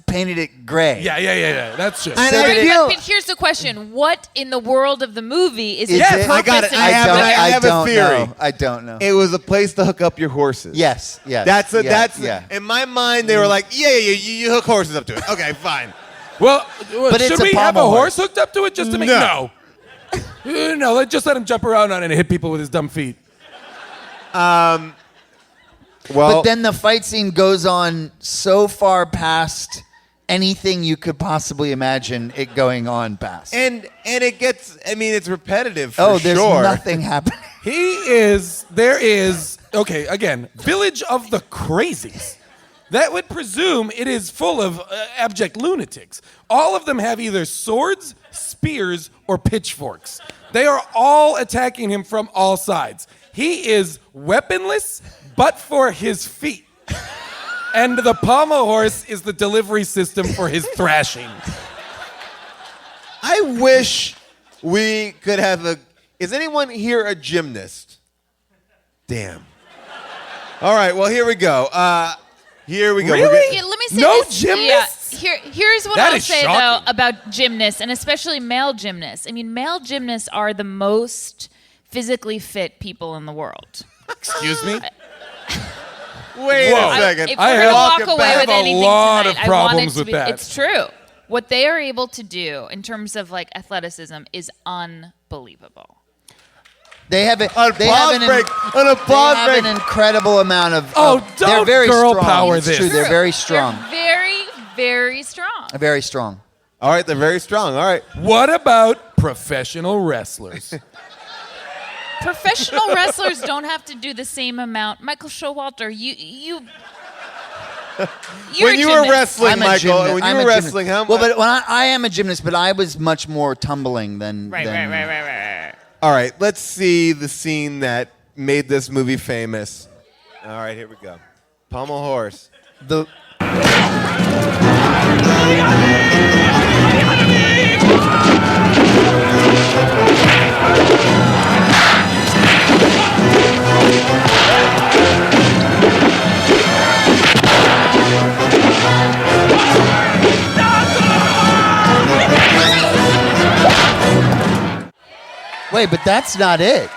Speaker 5: painted it gray.
Speaker 4: Yeah. That's just.
Speaker 1: And
Speaker 5: So
Speaker 1: I
Speaker 5: that it-
Speaker 1: feel,
Speaker 3: But here's the question: what in the world of the movie is
Speaker 5: Is
Speaker 3: its
Speaker 5: it-
Speaker 1: I got
Speaker 3: purpose
Speaker 1: it.
Speaker 3: in
Speaker 1: I have-
Speaker 3: doing
Speaker 1: I
Speaker 3: it?
Speaker 1: have a
Speaker 5: don't
Speaker 1: theory.
Speaker 5: know. I don't know.
Speaker 1: it was a place to hook up your horses.
Speaker 5: Yes.
Speaker 1: That's
Speaker 5: yeah.
Speaker 1: in my mind. They were like, you hook horses up to it. Okay, fine.
Speaker 4: Well,
Speaker 5: But it's
Speaker 4: should
Speaker 5: a
Speaker 4: we have a
Speaker 5: pommel
Speaker 4: horse
Speaker 5: horse.
Speaker 4: hooked up to it just to make
Speaker 1: No.
Speaker 4: No, just let him jump around on it and hit people with his dumb feet.
Speaker 1: Well,
Speaker 5: But then the fight scene goes on so far past anything you could possibly imagine it going on past.
Speaker 1: and it gets. I mean, it's repetitive. For
Speaker 5: oh, there's
Speaker 1: sure.
Speaker 5: nothing happening.
Speaker 4: There is, okay, again, Village of the Crazies. That would presume it is full of abject lunatics. All of them have either swords, spears, or pitchforks. They are all attacking him from all sides. He is weaponless, but for his feet. And the pommel horse is the delivery system for his thrashing.
Speaker 1: I wish we could have a. Is anyone here a gymnast? Damn. All right. Well, here we go. Here we go. We're
Speaker 4: Really?
Speaker 3: Yeah, let me say
Speaker 4: No
Speaker 3: this.
Speaker 4: gymnasts?
Speaker 3: Yeah, here's what
Speaker 4: That
Speaker 3: I'll
Speaker 4: is
Speaker 3: say
Speaker 4: shocking.
Speaker 3: though about gymnasts, and especially male gymnasts. I mean, male gymnasts are the most physically fit people in the world.
Speaker 4: Excuse me?
Speaker 1: Wait
Speaker 4: Whoa.
Speaker 1: a second.
Speaker 3: If
Speaker 4: I
Speaker 3: we're
Speaker 4: have-
Speaker 3: gonna walk
Speaker 1: Walk it
Speaker 3: away
Speaker 1: back.
Speaker 3: with
Speaker 4: I have a
Speaker 3: anything
Speaker 4: lot
Speaker 3: tonight,
Speaker 4: of
Speaker 3: I want it
Speaker 4: problems
Speaker 3: to
Speaker 4: with
Speaker 3: be,
Speaker 4: that.
Speaker 3: It's true. What they are able to do in terms of like athleticism is unbelievable.
Speaker 5: They have
Speaker 1: An
Speaker 5: they have
Speaker 1: applause break. An
Speaker 5: they
Speaker 1: applause
Speaker 5: have
Speaker 1: break.
Speaker 5: an incredible amount of.
Speaker 4: Oh,
Speaker 5: they're
Speaker 4: don't
Speaker 5: very
Speaker 4: girl
Speaker 5: strong.
Speaker 4: power
Speaker 5: It's
Speaker 4: this.
Speaker 5: True, they're
Speaker 3: True.
Speaker 5: very strong.
Speaker 3: They're very, very strong.
Speaker 5: Very strong.
Speaker 1: All right, they're very strong. All right.
Speaker 4: What about professional wrestlers?
Speaker 3: Professional wrestlers don't have to do the same amount. Michael Showalter, you're
Speaker 1: When
Speaker 3: a
Speaker 1: you were
Speaker 3: gymnast.
Speaker 1: wrestling,
Speaker 5: I'm a
Speaker 1: Michael,
Speaker 5: gymnast.
Speaker 1: when
Speaker 5: I'm
Speaker 1: you
Speaker 5: a
Speaker 1: were
Speaker 5: gymnast.
Speaker 1: wrestling, how much?
Speaker 5: Well, but when I am a gymnast, but I was much more tumbling than.
Speaker 3: Right.
Speaker 1: All right, let's see the scene that made this movie famous. All right, here we go. Pommel horse.
Speaker 5: The. Wait, but that's not it.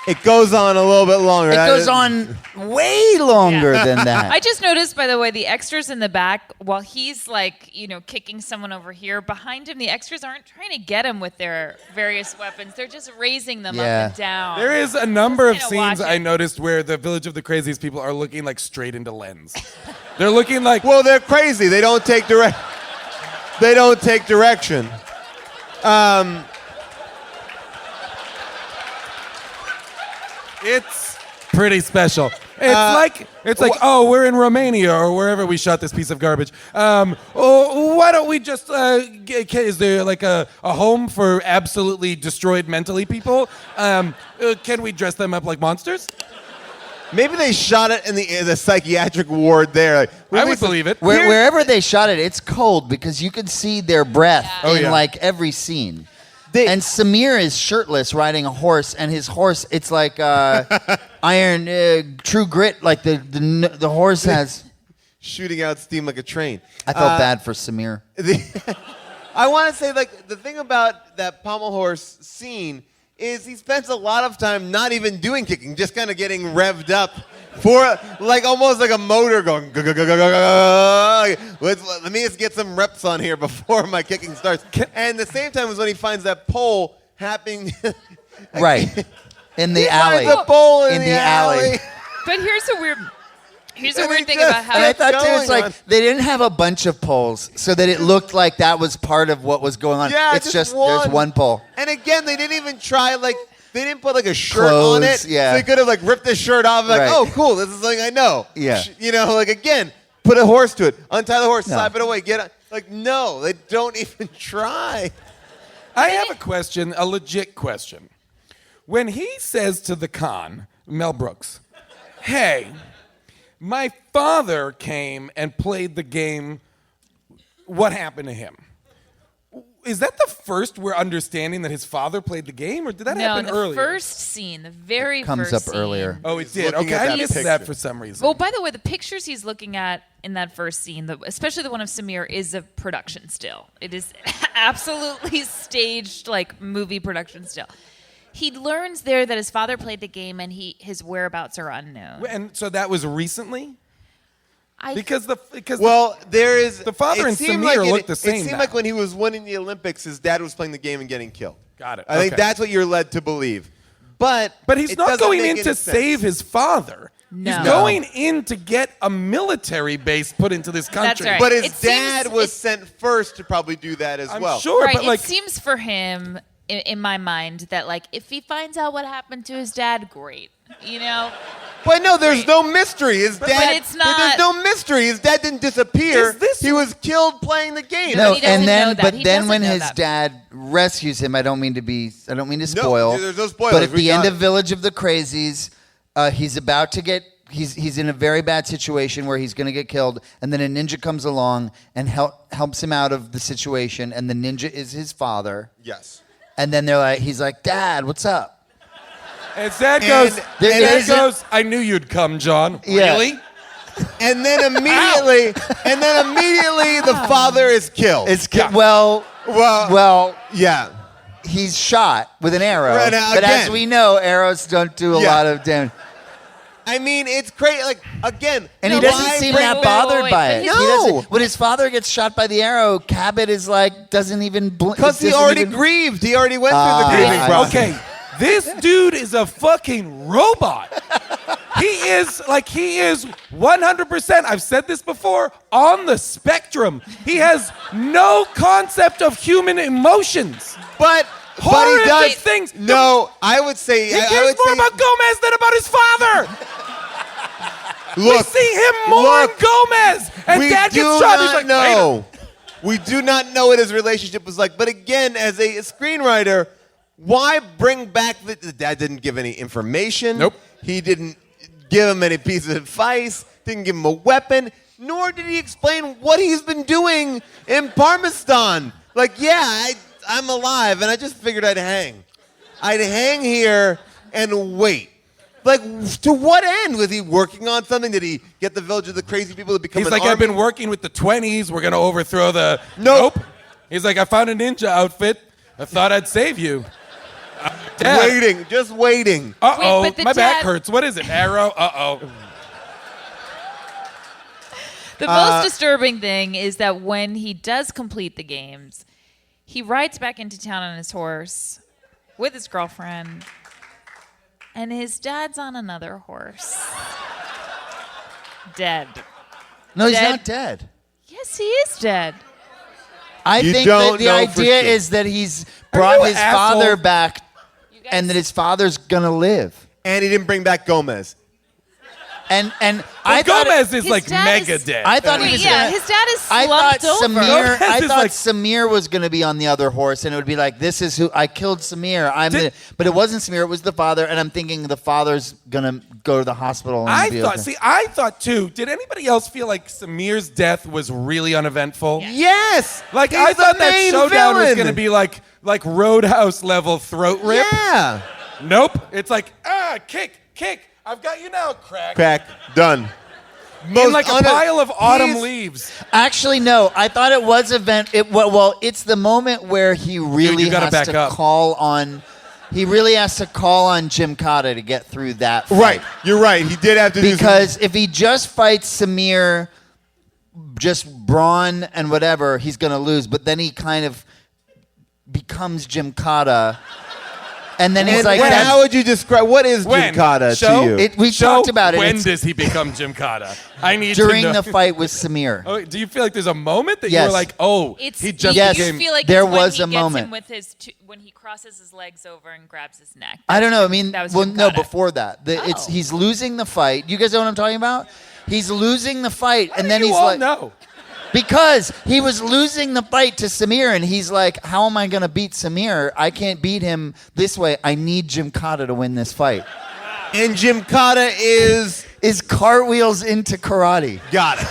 Speaker 1: It goes on a little bit longer.
Speaker 5: It goes on way longer than that.
Speaker 3: I just noticed, by the way, the extras in the back, while he's like, kicking someone over here, behind him, the extras aren't trying to get him with their various weapons. They're just raising them up and down.
Speaker 4: There is a number of
Speaker 3: Just kinda
Speaker 4: scenes
Speaker 3: watch
Speaker 4: I
Speaker 3: it.
Speaker 4: noticed where the Village of the Crazies people are looking like straight into lens. They're looking like,
Speaker 1: Well, they're crazy. They don't take direction.
Speaker 4: it's pretty special. It's like, oh, we're in Romania or wherever we shot this piece of garbage. Why don't we just, is there like a home for absolutely destroyed mentally people? Can we dress them up like monsters?
Speaker 1: Maybe they shot it in the psychiatric ward there. Like,
Speaker 4: I would believe it.
Speaker 5: Wherever they shot it, it's cold because you could see their breath
Speaker 3: Yeah.
Speaker 5: in
Speaker 1: yeah.
Speaker 5: like every scene. And Samir is shirtless riding a horse, and his horse, it's like iron, True Grit, like the horse has.
Speaker 1: Shooting out steam like a train.
Speaker 5: I felt bad for Samir.
Speaker 1: I want to say, like, the thing about that pommel horse scene is he spends a lot of time not even doing kicking, just kind of getting revved up for, like, almost like a motor going. Let me just get some reps on here before my kicking starts. And at the same time was when he finds that pole happening.
Speaker 5: Right. In the
Speaker 1: He
Speaker 5: alley.
Speaker 1: finds a pole in
Speaker 5: the alley.
Speaker 3: But here's a weird
Speaker 1: And he
Speaker 3: thing
Speaker 1: just
Speaker 3: about how
Speaker 5: And I thought too,
Speaker 1: going
Speaker 5: it's like
Speaker 1: on.
Speaker 5: they didn't have a bunch of poles so that it looked like that was part of what was going on.
Speaker 1: Yeah,
Speaker 5: it's
Speaker 1: just
Speaker 5: there's
Speaker 1: one.
Speaker 5: one pole.
Speaker 1: And again, they didn't even try, like, they didn't put like a shirt on
Speaker 5: Clothes,
Speaker 1: it.
Speaker 5: yeah.
Speaker 1: So they could have like ripped the shirt off and like,
Speaker 5: Right.
Speaker 1: oh, cool, this is something I know.
Speaker 5: Yeah.
Speaker 1: Like, again, put a horse to it. Untie the horse,
Speaker 5: No.
Speaker 1: slap it away, get it. Like, no, they don't even try.
Speaker 4: I have a question, a legit question. When he says to the con, Mel Brooks, hey, my father came and played the game, what happened to him? Is that the first we're understanding that his father played the game, or did that happen
Speaker 3: the
Speaker 4: earlier?
Speaker 3: first scene, the very
Speaker 5: Comes
Speaker 3: first
Speaker 5: up
Speaker 3: scene.
Speaker 5: earlier.
Speaker 4: Oh, it did.
Speaker 1: looking
Speaker 4: Okay,
Speaker 1: at
Speaker 4: I
Speaker 1: that
Speaker 4: missed
Speaker 1: picture.
Speaker 4: that for some reason.
Speaker 3: Oh, by the way, the pictures he's looking at in that first scene, especially the one of Samir, is a production still. It is absolutely staged, like movie production still. He learns there that his father played the game and his whereabouts are unknown.
Speaker 4: And so that was recently?
Speaker 3: I
Speaker 4: Because
Speaker 1: Well, there is.
Speaker 4: The father
Speaker 1: it
Speaker 4: and
Speaker 1: seemed
Speaker 4: Samir
Speaker 1: like
Speaker 4: look the same
Speaker 1: It seemed
Speaker 4: now.
Speaker 1: like when he was winning the Olympics, his dad was playing the game and getting killed.
Speaker 4: Got it.
Speaker 1: I think
Speaker 4: Okay.
Speaker 1: that's what you're led to believe. But
Speaker 4: he's
Speaker 1: it
Speaker 4: not
Speaker 1: doesn't
Speaker 4: going
Speaker 1: make
Speaker 4: in
Speaker 1: any
Speaker 4: to
Speaker 1: sense.
Speaker 4: save his father.
Speaker 3: No.
Speaker 4: He's going in to get a military base put into this country.
Speaker 3: right.
Speaker 1: But his
Speaker 3: It seems-
Speaker 1: dad was
Speaker 3: it-
Speaker 1: sent first to probably do that as
Speaker 4: I'm
Speaker 1: well.
Speaker 4: sure,
Speaker 3: right,
Speaker 4: but like,
Speaker 3: it seems for him, in my mind, that like if he finds out what happened to his dad, great.
Speaker 1: But no, there's no mystery. His dad.
Speaker 3: it's not-
Speaker 1: There's no mystery. His dad didn't disappear.
Speaker 4: Does this-
Speaker 1: He was killed playing the game.
Speaker 5: No,
Speaker 3: he doesn't
Speaker 5: and
Speaker 3: know
Speaker 5: then
Speaker 3: that.
Speaker 5: but
Speaker 3: He
Speaker 5: then
Speaker 3: doesn't
Speaker 5: when
Speaker 3: know
Speaker 5: his
Speaker 3: that.
Speaker 5: dad rescues him, I don't mean to spoil.
Speaker 1: there's no spoilers.
Speaker 5: But at
Speaker 1: We
Speaker 5: the end
Speaker 1: got
Speaker 5: of
Speaker 1: it.
Speaker 5: Village of the Crazies, he's about to get he's in a very bad situation where he's going to get killed, and then a ninja comes along and helps him out of the situation, and the ninja is his father.
Speaker 1: Yes.
Speaker 5: And then he's like, "Dad, what's up?"
Speaker 4: and Dad
Speaker 1: And-
Speaker 4: goes,
Speaker 1: and
Speaker 4: Dad
Speaker 5: there's
Speaker 4: goes, I knew you'd come, John.
Speaker 5: Yeah.
Speaker 4: Really?
Speaker 1: And then immediately, the father is killed.
Speaker 5: It's
Speaker 4: Yeah.
Speaker 5: well,
Speaker 1: yeah.
Speaker 5: he's shot with an arrow.
Speaker 1: Right, now,
Speaker 5: but as
Speaker 1: again.
Speaker 5: we know, arrows don't do a
Speaker 1: Yeah.
Speaker 5: lot of damage.
Speaker 1: I mean, it's crazy. Like, again,
Speaker 5: And he
Speaker 1: why
Speaker 5: doesn't seem
Speaker 1: bring-
Speaker 5: that bothered
Speaker 3: wait,
Speaker 5: by
Speaker 3: but
Speaker 5: it.
Speaker 3: his-
Speaker 5: He
Speaker 1: No.
Speaker 5: doesn't- when his father gets shot by the arrow, Cabot is like, doesn't even blink.
Speaker 1: Because he already grieved. He already went through the grieving
Speaker 5: I
Speaker 1: process.
Speaker 4: Okay, this dude is a fucking robot. He is 100%, I've said this before, on the spectrum. He has no concept of human emotions.
Speaker 1: But
Speaker 4: horrific things.
Speaker 1: No, I would say
Speaker 4: He cares more about Gomez than about his father. We see him mourn Gomez, and Dad gets shot. He's like,
Speaker 1: no. We do not know what his relationship was like. But again, as a screenwriter, why bring back the dad didn't give any information.
Speaker 4: Nope.
Speaker 1: He didn't give him any piece of advice, didn't give him a weapon, nor did he explain what he's been doing in Parmesan. Like, yeah, I'm alive, and I just figured I'd hang. I'd hang here and wait. Like, to what end? Was he working on something? Did he get the village of the crazy people to become
Speaker 4: He's
Speaker 1: an
Speaker 4: like, I've
Speaker 1: army?
Speaker 4: been working with the 20s. We're going to overthrow the...
Speaker 1: Nope.
Speaker 4: He's like, I found a ninja outfit. I thought I'd save you. Dad.
Speaker 1: Waiting, just waiting.
Speaker 4: Uh-oh,
Speaker 3: Wait, but the
Speaker 4: my back
Speaker 3: dad-
Speaker 4: hurts. What is it, arrow? Uh-oh.
Speaker 3: The most disturbing thing is that when he does complete the games, he rides back into town on his horse with his girlfriend, and his dad's on another horse. Dead.
Speaker 5: No, he's
Speaker 3: Dead.
Speaker 5: not dead.
Speaker 3: Yes, he is dead.
Speaker 5: I
Speaker 1: You
Speaker 5: think
Speaker 1: don't
Speaker 5: that the
Speaker 1: know for
Speaker 5: idea
Speaker 1: sure.
Speaker 5: is that he's brought
Speaker 4: you
Speaker 5: his
Speaker 4: an asshole?
Speaker 5: father back
Speaker 3: You guys-
Speaker 5: and that his father's going to live.
Speaker 1: And he didn't bring back Gomez.
Speaker 5: And
Speaker 4: Well,
Speaker 5: I thought
Speaker 4: Gomez is
Speaker 3: his
Speaker 4: like
Speaker 3: dad
Speaker 4: mega
Speaker 3: is-
Speaker 4: dead.
Speaker 5: I thought he
Speaker 3: Wait,
Speaker 5: was
Speaker 3: yeah,
Speaker 5: gonna,
Speaker 3: his dad is
Speaker 5: I
Speaker 3: slumped
Speaker 5: thought
Speaker 3: over.
Speaker 5: Samir.
Speaker 4: Gomez
Speaker 5: I
Speaker 4: is
Speaker 5: thought
Speaker 4: like-
Speaker 5: Samir was going to be on the other horse, and it would be like, "This is who I killed Samir." But it wasn't Samir; it was the father. And I'm thinking the father's gonna go to the hospital. And
Speaker 4: I
Speaker 5: be
Speaker 4: thought,
Speaker 5: okay.
Speaker 4: see, I thought too, did anybody else feel like Samir's death was really uneventful?
Speaker 1: Yes.
Speaker 4: Like,
Speaker 1: He's
Speaker 4: I
Speaker 1: the
Speaker 4: thought that
Speaker 1: main
Speaker 4: showdown was
Speaker 1: villain.
Speaker 4: going to be like Roadhouse level throat rip.
Speaker 1: Yeah.
Speaker 4: Nope. It's like, kick. I've got you now, crack.
Speaker 1: Crack. Done.
Speaker 4: In like a pile of autumn
Speaker 1: He's-
Speaker 4: leaves.
Speaker 5: Actually, no. I thought it was well, it's the moment where he really
Speaker 4: you gotta
Speaker 5: has
Speaker 4: back
Speaker 5: to
Speaker 4: up.
Speaker 5: call on. He really has to call on Jim Kata to get through that fight.
Speaker 1: Right. You're right. He did have to do
Speaker 5: Because if he just fights Samir, just brawn and whatever, he's going to lose. But then he kind of becomes Jim Kata. And then he's
Speaker 1: And
Speaker 5: like,
Speaker 1: how would you describe what is
Speaker 4: When?
Speaker 1: Jim Kata
Speaker 4: Show?
Speaker 1: to you?
Speaker 5: we talked about it.
Speaker 4: When
Speaker 5: It's
Speaker 4: does he become Jim Kata? I need to
Speaker 5: during
Speaker 4: know.
Speaker 5: the fight with Samir.
Speaker 4: Oh, do you feel like there's a moment that you
Speaker 5: Yes.
Speaker 4: were like, oh,
Speaker 3: It's
Speaker 4: he just
Speaker 5: Yes.
Speaker 3: you
Speaker 4: became...
Speaker 3: feel like
Speaker 5: There
Speaker 3: it's when
Speaker 5: was
Speaker 3: he
Speaker 5: a
Speaker 3: gets
Speaker 5: moment.
Speaker 3: him with his when he crosses his legs over and grabs his neck.
Speaker 5: I don't know. I mean,
Speaker 3: That was
Speaker 5: well,
Speaker 3: Jim
Speaker 5: no,
Speaker 3: Kata.
Speaker 5: before that.
Speaker 3: Oh.
Speaker 5: He's losing the fight. You guys know what I'm talking about? He's losing the fight, and then
Speaker 4: you
Speaker 5: he's
Speaker 4: all
Speaker 5: like,
Speaker 4: know.
Speaker 5: because he was losing the fight to Samir, and he's like, how am I going to beat Samir? I can't beat him this way. I need Jim Kata to win this fight.
Speaker 1: And Jim Kata is
Speaker 5: Cartwheels into karate.
Speaker 1: got it.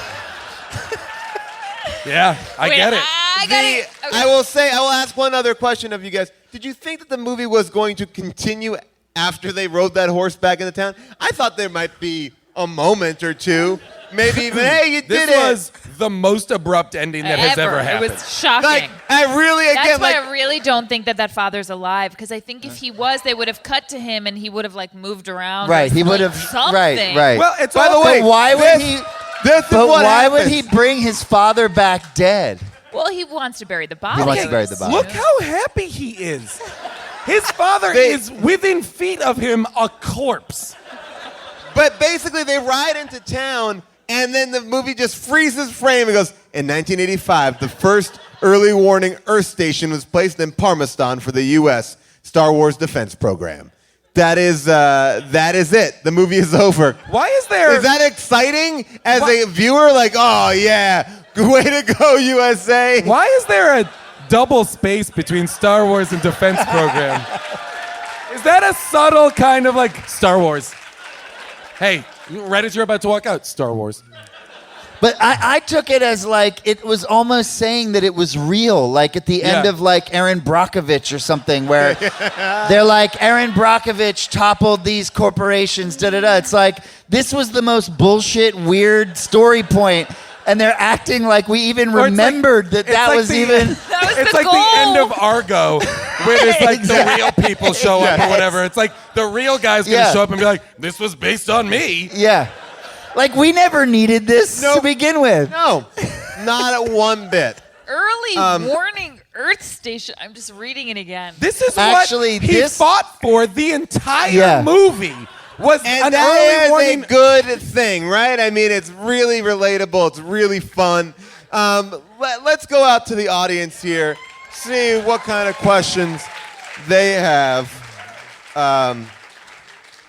Speaker 4: Yeah, I
Speaker 3: Wait,
Speaker 4: get it.
Speaker 3: I got it. Okay.
Speaker 1: I will ask one other question of you guys. Did you think that the movie was going to continue after they rode that horse back into town? I thought there might be a moment or two. Maybe even, hey, you
Speaker 4: This
Speaker 1: did it.
Speaker 4: was the most abrupt ending that has ever happened.
Speaker 3: It was shocking.
Speaker 1: Like, I really,
Speaker 3: That's
Speaker 1: again,
Speaker 3: why
Speaker 1: like,
Speaker 3: I really don't think that father's alive, because I think if he was, they would have cut to him and he would have like moved around.
Speaker 5: Right.
Speaker 3: or
Speaker 5: He would have.
Speaker 3: something.
Speaker 5: Right.
Speaker 4: Well, it's
Speaker 1: by
Speaker 4: all
Speaker 1: the way,
Speaker 5: But why would
Speaker 1: this-
Speaker 5: he?
Speaker 1: This is
Speaker 5: But
Speaker 1: what
Speaker 5: why would he
Speaker 1: happens.
Speaker 5: bring his father back dead?
Speaker 3: Well, he wants to bury the body.
Speaker 5: He wants to bury the body.
Speaker 4: Look how happy he is. His father
Speaker 1: They-
Speaker 4: is within feet of him, a corpse.
Speaker 1: But basically, they ride into town, and then the movie just freezes frame and goes, in 1985, the first early warning Earth station was placed in Parmesan for the U.S. Star Wars defense program. That is it. The movie is over.
Speaker 4: Why is there...
Speaker 1: Is that exciting as
Speaker 4: Why-
Speaker 1: a viewer? Like, oh, yeah, way to go, USA.
Speaker 4: Why is there a double space between Star Wars and defense program? Is that a subtle kind of like Star Wars? Hey, right as you're about to walk out, Star Wars.
Speaker 5: But I took it as like it was almost saying that it was real, like at the end
Speaker 4: Yeah.
Speaker 5: of like Aaron Brockovich or something, where they're like Aaron Brockovich toppled these corporations, da da da. It's like this was the most bullshit, weird story point, and they're acting like we even
Speaker 4: Or it's like-
Speaker 5: remembered that
Speaker 4: it's like
Speaker 5: was
Speaker 4: the-
Speaker 5: even.
Speaker 3: That was
Speaker 4: It's
Speaker 3: the
Speaker 4: like
Speaker 3: goal.
Speaker 4: the end of Argo, where there's like the
Speaker 5: Exactly.
Speaker 4: real people show up or whatever. It's like the real guy's gonna
Speaker 5: Yeah.
Speaker 4: show up and be like, "This was based on me."
Speaker 5: Yeah, like we never needed this to
Speaker 1: Nope.
Speaker 5: begin with.
Speaker 1: No, not at one bit.
Speaker 3: Early warning Earth station. I'm just reading it again.
Speaker 4: This is
Speaker 5: Actually,
Speaker 4: what he
Speaker 5: this-
Speaker 4: fought for the entire
Speaker 5: Yeah.
Speaker 4: movie. Was
Speaker 1: And
Speaker 4: an
Speaker 1: that
Speaker 4: early
Speaker 1: is
Speaker 4: warning.
Speaker 1: a good thing, right? I mean, it's really relatable. It's really fun. Let's go out to the audience here, see what kind of questions they have.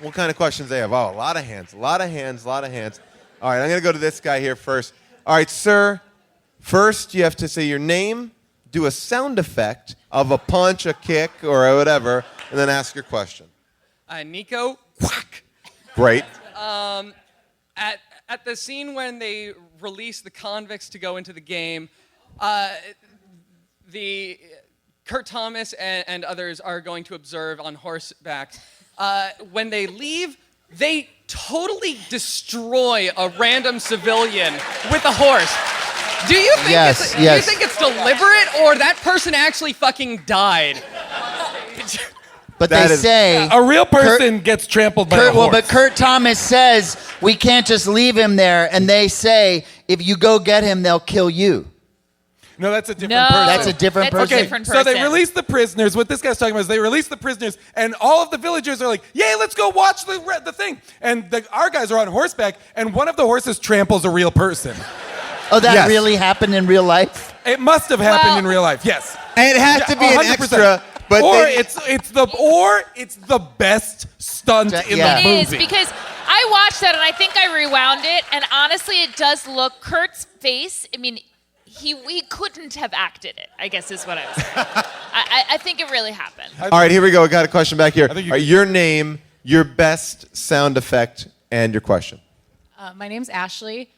Speaker 1: What kind of questions they have? Oh, a lot of hands. All right, I'm going to go to this guy here first. All right, sir. First, you have to say your name, do a sound effect of a punch, a kick, or whatever, and then ask your question.
Speaker 10: Nico, quack.
Speaker 1: Great.
Speaker 10: At the scene when they release the convicts to go into the game, the Kurt Thomas and others are going to observe on horseback. When they leave, they totally destroy a random civilian with a horse. Do you think do you think it's deliberate, or that person actually fucking died?
Speaker 5: But they say
Speaker 4: a real person gets trampled by a horse.
Speaker 5: Well, but Kurt Thomas says we can't just leave him there, and they say if you go get him, they'll kill you.
Speaker 4: No, that's a different person.
Speaker 5: That's a different person.
Speaker 3: A different
Speaker 4: So they release the prisoners. What this guy's talking about is they release the prisoners, and all of the villagers are like, "Yay, let's go watch the thing." And our guys are on horseback, and one of the horses tramples a real person.
Speaker 5: Oh, that really happened in real life?
Speaker 4: It must have happened in real life. Yes.
Speaker 1: And it has to be
Speaker 4: 100%.
Speaker 1: an extra. But
Speaker 4: it's the best stunt in the movie.
Speaker 3: It is, because I watched that and I think I rewound it, and honestly, it does look, Kurt's face, I mean, he couldn't have acted it, I guess is what I was saying. I think it really happened.
Speaker 1: All right, here we go. We got a question back here. All right, your name, your best sound effect, and your question.
Speaker 11: My name's Ashley.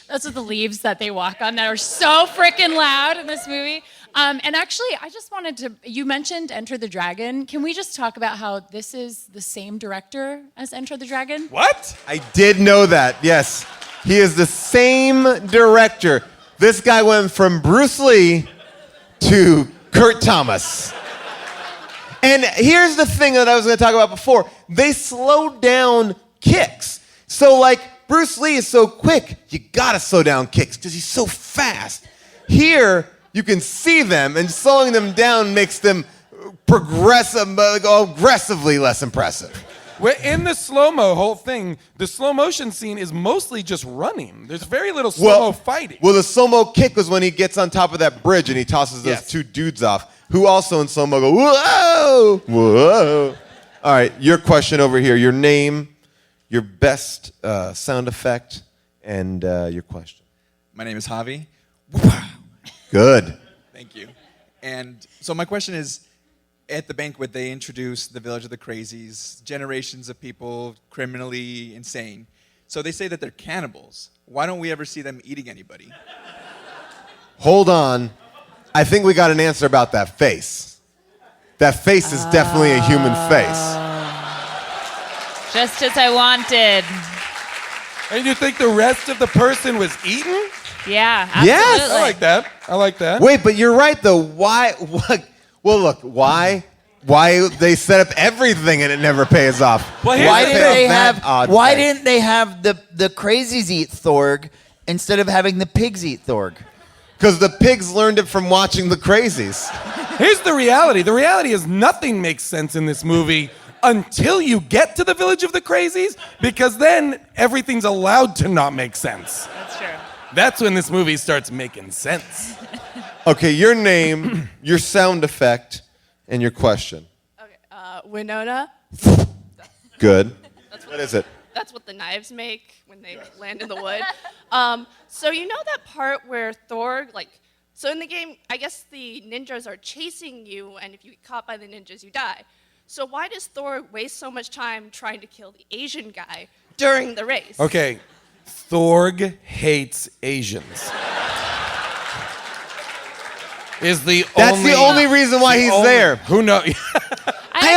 Speaker 11: Those are the leaves that they walk on that are so freaking loud in this movie. And actually, I just wanted to, you mentioned Enter the Dragon. Can we just talk about how this is the same director as Enter the Dragon?
Speaker 4: What?
Speaker 1: I did know that, yes. He is the same director. This guy went from Bruce Lee to Kurt Thomas. And here's the thing that I was going to talk about before. They slowed down kicks. So, like, Bruce Lee is so quick, you gotta slow down kicks because he's so fast. Here, you can see them, and slowing them down makes them aggressively less impressive.
Speaker 4: In the slow-mo whole thing, the slow motion scene is mostly just running. There's very little slow-mo fighting.
Speaker 1: Well, the slow-mo kick was when he gets on top of that bridge and he tosses those two dudes off, who also in slow-mo go, whoa, whoa. All right, your question over here, your name, your best sound effect, and your question.
Speaker 12: My name is Javi.
Speaker 1: Good.
Speaker 12: Thank you. And so my question is, at the banquet, they introduced the village of the Crazies, generations of people criminally insane. So they say that they're cannibals. Why don't we ever see them eating anybody?
Speaker 1: Hold on. I think we got an answer about that face. That face is definitely a human face.
Speaker 3: Just as I wanted.
Speaker 4: And you think the rest of the person was eaten?
Speaker 3: Yeah, absolutely.
Speaker 1: Yes.
Speaker 4: I like that.
Speaker 1: Wait, but you're right though. Why? Well, look. Why they set up everything and it never pays off?
Speaker 4: Well,
Speaker 5: Why didn't they have the Crazies eat Thorg instead of having the pigs eat Thorg?
Speaker 1: Because the pigs learned it from watching the Crazies.
Speaker 4: Here's the reality. The reality is nothing makes sense in this movie until you get to the village of the Crazies, because then everything's allowed to not make sense.
Speaker 3: That's true.
Speaker 4: That's when this movie starts making sense.
Speaker 1: Okay, your name, your sound effect, and your question.
Speaker 13: Okay, Winona.
Speaker 1: Good. What is it?
Speaker 13: That's what the knives make when they land in the wood. So you know that part where Thor, so in the game, I guess the ninjas are chasing you, and if you get caught by the ninjas, you die. So why does Thor waste so much time trying to kill the Asian guy during the race?
Speaker 4: Okay, Thorg hates Asians.
Speaker 1: That's the only reason why he's there.
Speaker 4: Who knows?
Speaker 1: I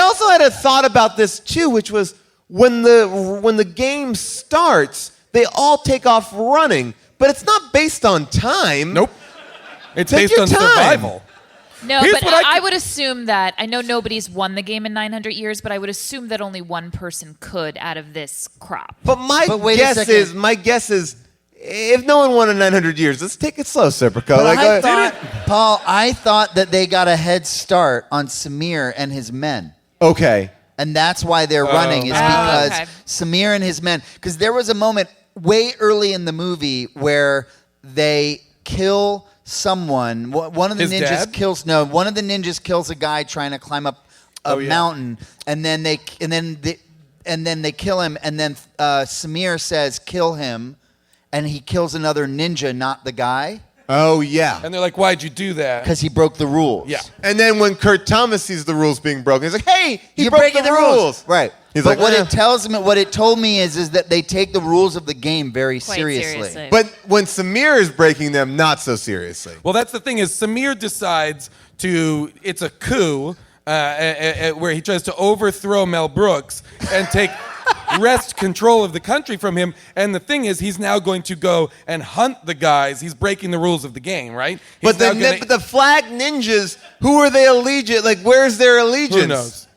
Speaker 1: also had a thought about this too, which was when the game starts, they all take off running, but it's not based on time.
Speaker 4: Nope. It's
Speaker 1: Take
Speaker 4: based
Speaker 1: your
Speaker 4: on
Speaker 1: time.
Speaker 4: survival.
Speaker 3: No,
Speaker 4: Here's
Speaker 3: but
Speaker 4: what
Speaker 3: I would assume that, I know nobody's won the game in 900 years, but I would assume that only one person could out of this crop.
Speaker 1: But my guess is, if no one won in 900 years, let's take it slow, Serpico.
Speaker 5: Paul, I thought that they got a head start on Samir and his men.
Speaker 1: Okay.
Speaker 5: And that's why they're running, is because Samir and his men, because there was a moment way early in the movie where they kill someone. One of the
Speaker 4: His
Speaker 5: ninjas
Speaker 4: dad?
Speaker 5: kills. No, one of the ninjas kills a guy trying to climb up a mountain, and then they kill him. And then Samir says, "Kill him," and he kills another ninja, not the guy.
Speaker 1: Oh, yeah.
Speaker 4: And they're like, why'd you do that?
Speaker 5: Because he broke the rules.
Speaker 4: Yeah.
Speaker 1: And then when Kurt Thomas sees the rules being broken, he's like, hey,
Speaker 5: You're
Speaker 1: broke
Speaker 5: breaking the rules. Right.
Speaker 1: He's
Speaker 5: But
Speaker 1: like,
Speaker 5: what
Speaker 1: "Eh."
Speaker 5: it tells me, what it told me is that they take the rules of the game very
Speaker 3: Quite
Speaker 5: seriously.
Speaker 1: But when Samir is breaking them, not so seriously.
Speaker 4: Well, that's the thing is Samir decides it's a coup where he tries to overthrow Mel Brooks and take wrest control of the country from him. And the thing is, he's now going to go and hunt the guys. He's breaking the rules of the game, right?
Speaker 1: But the flag ninjas, who are they allegiant? Like, where's their allegiance?
Speaker 4: Who knows?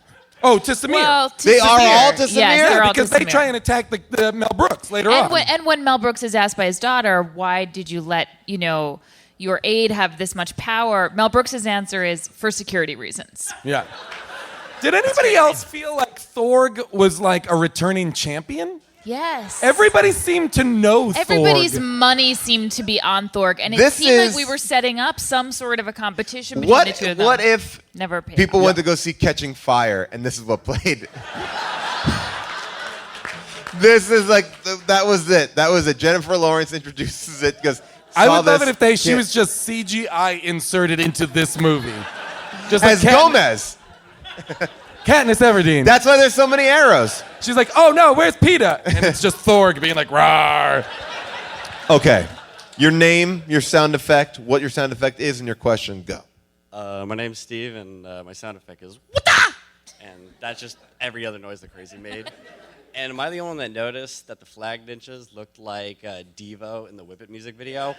Speaker 4: Oh, to Samir.
Speaker 3: Well, to
Speaker 1: They are
Speaker 3: Samir.
Speaker 1: all to Samir?
Speaker 3: Yes, they're all
Speaker 4: because
Speaker 3: to
Speaker 4: they
Speaker 3: Samir.
Speaker 4: try and attack the Mel Brooks later on.
Speaker 3: And when Mel Brooks is asked by his daughter, why did you let, your aide have this much power? Mel Brooks' answer is, for security reasons.
Speaker 4: Yeah. Did anybody else feel like Thorg was like a returning champion?
Speaker 3: Yes.
Speaker 4: Everybody seemed to know
Speaker 3: Everybody's
Speaker 4: Thorg.
Speaker 3: money seemed to be on Thorg, and it
Speaker 1: This
Speaker 3: seemed like
Speaker 1: is-
Speaker 3: we were setting up some sort of a competition between the two of them.
Speaker 1: What if
Speaker 3: Never paid
Speaker 1: people
Speaker 3: off.
Speaker 1: went to go see Catching Fire, and this is what played? This is like, that was it. That was it. Jennifer Lawrence introduces it because
Speaker 4: I would love it if she was just CGI inserted into this movie. Just like
Speaker 1: as Gomez.
Speaker 4: Katniss Everdeen.
Speaker 1: That's why there's so many arrows.
Speaker 4: She's like, oh no, where's PETA? And it's just Thorg being like, rawr.
Speaker 1: Okay. Your name, your sound effect, what your sound effect is, and your question. Go.
Speaker 14: My name's Steve, and my sound effect is "Wata!" And that's just every other noise that Crazy made. And am I the only one that noticed that the flag ninjas looked like Devo in the Whip It music video?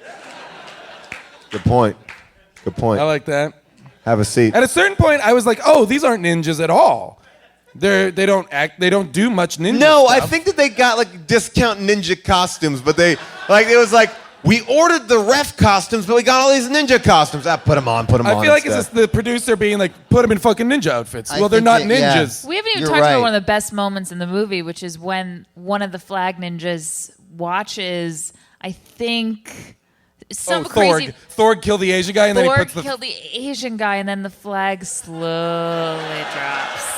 Speaker 1: Good point. Good point.
Speaker 4: I like that.
Speaker 1: Have a seat.
Speaker 4: At a certain point, I was like, oh, these aren't ninjas at all. They don't do much ninja
Speaker 1: No,
Speaker 4: stuff.
Speaker 1: I think that they got like discount ninja costumes, but it was like, we ordered the ref costumes, but we got all these ninja costumes. Put them on,
Speaker 4: I feel like it's just the producer being like, put them in fucking ninja outfits. Well, they're not ninjas.
Speaker 3: We haven't even talked about one of the best moments in the movie, which is when one of the flag ninjas watches, I think, some crazy...
Speaker 4: Thorg killed the Asian guy, and then he
Speaker 3: Thorg
Speaker 4: puts the...
Speaker 3: killed the Asian guy, and then the flag slowly drops.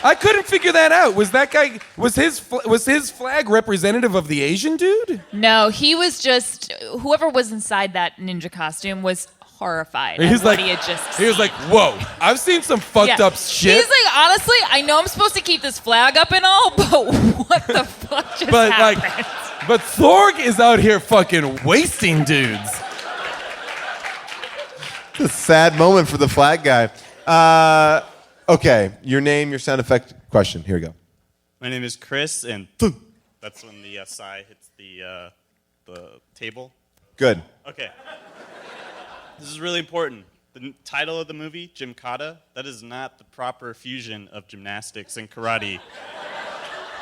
Speaker 4: I couldn't figure that out. Was that guy... Was his flag representative of the Asian dude?
Speaker 3: No, he was just... Whoever was inside that ninja costume was horrified
Speaker 4: He
Speaker 3: at
Speaker 4: was
Speaker 3: what
Speaker 4: like,
Speaker 3: he had just
Speaker 4: he was like, whoa, I've seen some fucked up shit.
Speaker 3: He's like, honestly, I know I'm supposed to keep this flag up and all, but what the fuck just happened?
Speaker 4: But Thorg is out here fucking wasting dudes.
Speaker 1: It's a sad moment for the flag guy. Okay, your name, your sound effect, question. Here we go.
Speaker 15: My name is Chris, and that's when the sigh hits the table.
Speaker 1: Good.
Speaker 15: Okay. This is really important. The title of the movie, Jim Kata, that is not the proper fusion of gymnastics and karate.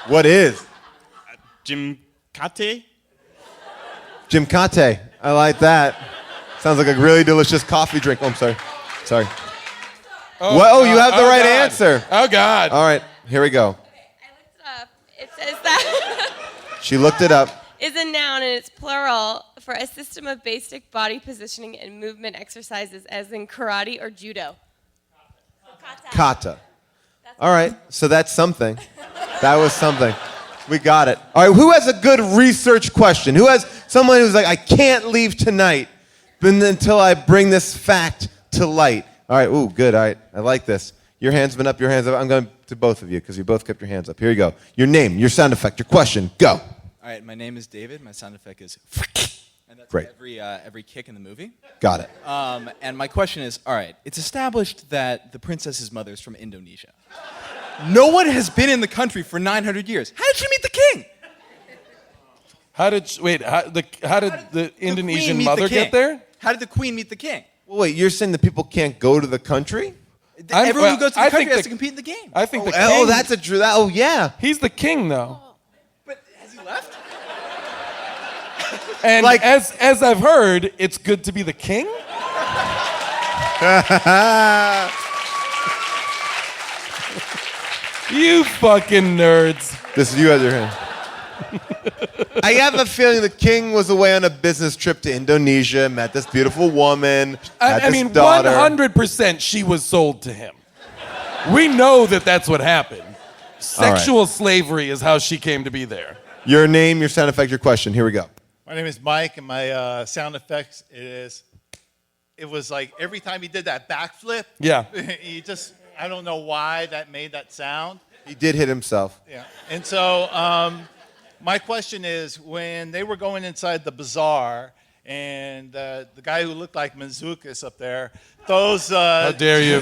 Speaker 1: What is?
Speaker 15: Jim Kate?
Speaker 1: Jim Kata. I like that. Sounds like a really delicious coffee drink. Oh, I'm sorry. Sorry. Oh, you have the right
Speaker 4: God.
Speaker 1: answer.
Speaker 4: Oh, God.
Speaker 1: All right, here we go.
Speaker 16: It says that
Speaker 1: She looked it up.
Speaker 16: is a noun and it's plural for a system of basic body positioning and movement exercises as in karate or judo.
Speaker 1: Kata. All right, so that's something. That was something. We got it. All right, who has a good research question? Who has someone who's like, I can't leave tonight until I bring this fact to light? All right, ooh, good. All right, I like this. Your hand's been up, your hand's up. I'm going to both of you because you both kept your hands up. Here you go. Your name, your sound effect, your question. Go.
Speaker 12: All right, my name is David. My sound effect is and that's
Speaker 1: Great.
Speaker 12: every kick in the movie.
Speaker 1: Got it.
Speaker 12: And my question is, all right, it's established that the princess's mother is from Indonesia. No one has been in the country for 900 years. How did she meet the king?
Speaker 4: How did the Indonesian
Speaker 12: meet
Speaker 4: mother
Speaker 12: the king?
Speaker 4: get there?
Speaker 12: How did the queen meet the king?
Speaker 1: Well, wait, you're saying that people can't go to the country?
Speaker 12: Everyone who goes to the country has to compete in the game.
Speaker 4: I think the king.
Speaker 1: Oh, that's a true. Oh, yeah.
Speaker 4: He's the king, though.
Speaker 12: But has he left?
Speaker 4: And
Speaker 1: Like-
Speaker 4: as I've heard, it's good to be the king.
Speaker 1: You
Speaker 4: fucking nerds.
Speaker 1: This is you, have your hand. I have a feeling the king was away on a business trip to Indonesia, met this beautiful woman, had
Speaker 4: I
Speaker 1: this
Speaker 4: mean,
Speaker 1: daughter.
Speaker 4: 100% she was sold to him. We know that that's what happened. Sexual slavery is how she came to be there.
Speaker 1: Your name, your sound effect, your question. Here we go.
Speaker 17: My name is Mike, and my sound effects it was like every time he did that backflip.
Speaker 4: Yeah.
Speaker 17: I don't know why that made that sound.
Speaker 1: He did hit himself.
Speaker 17: Yeah. And so my question is, when they were going inside the bazaar, and the guy who looked like Mazookas up there throws...
Speaker 4: How dare you.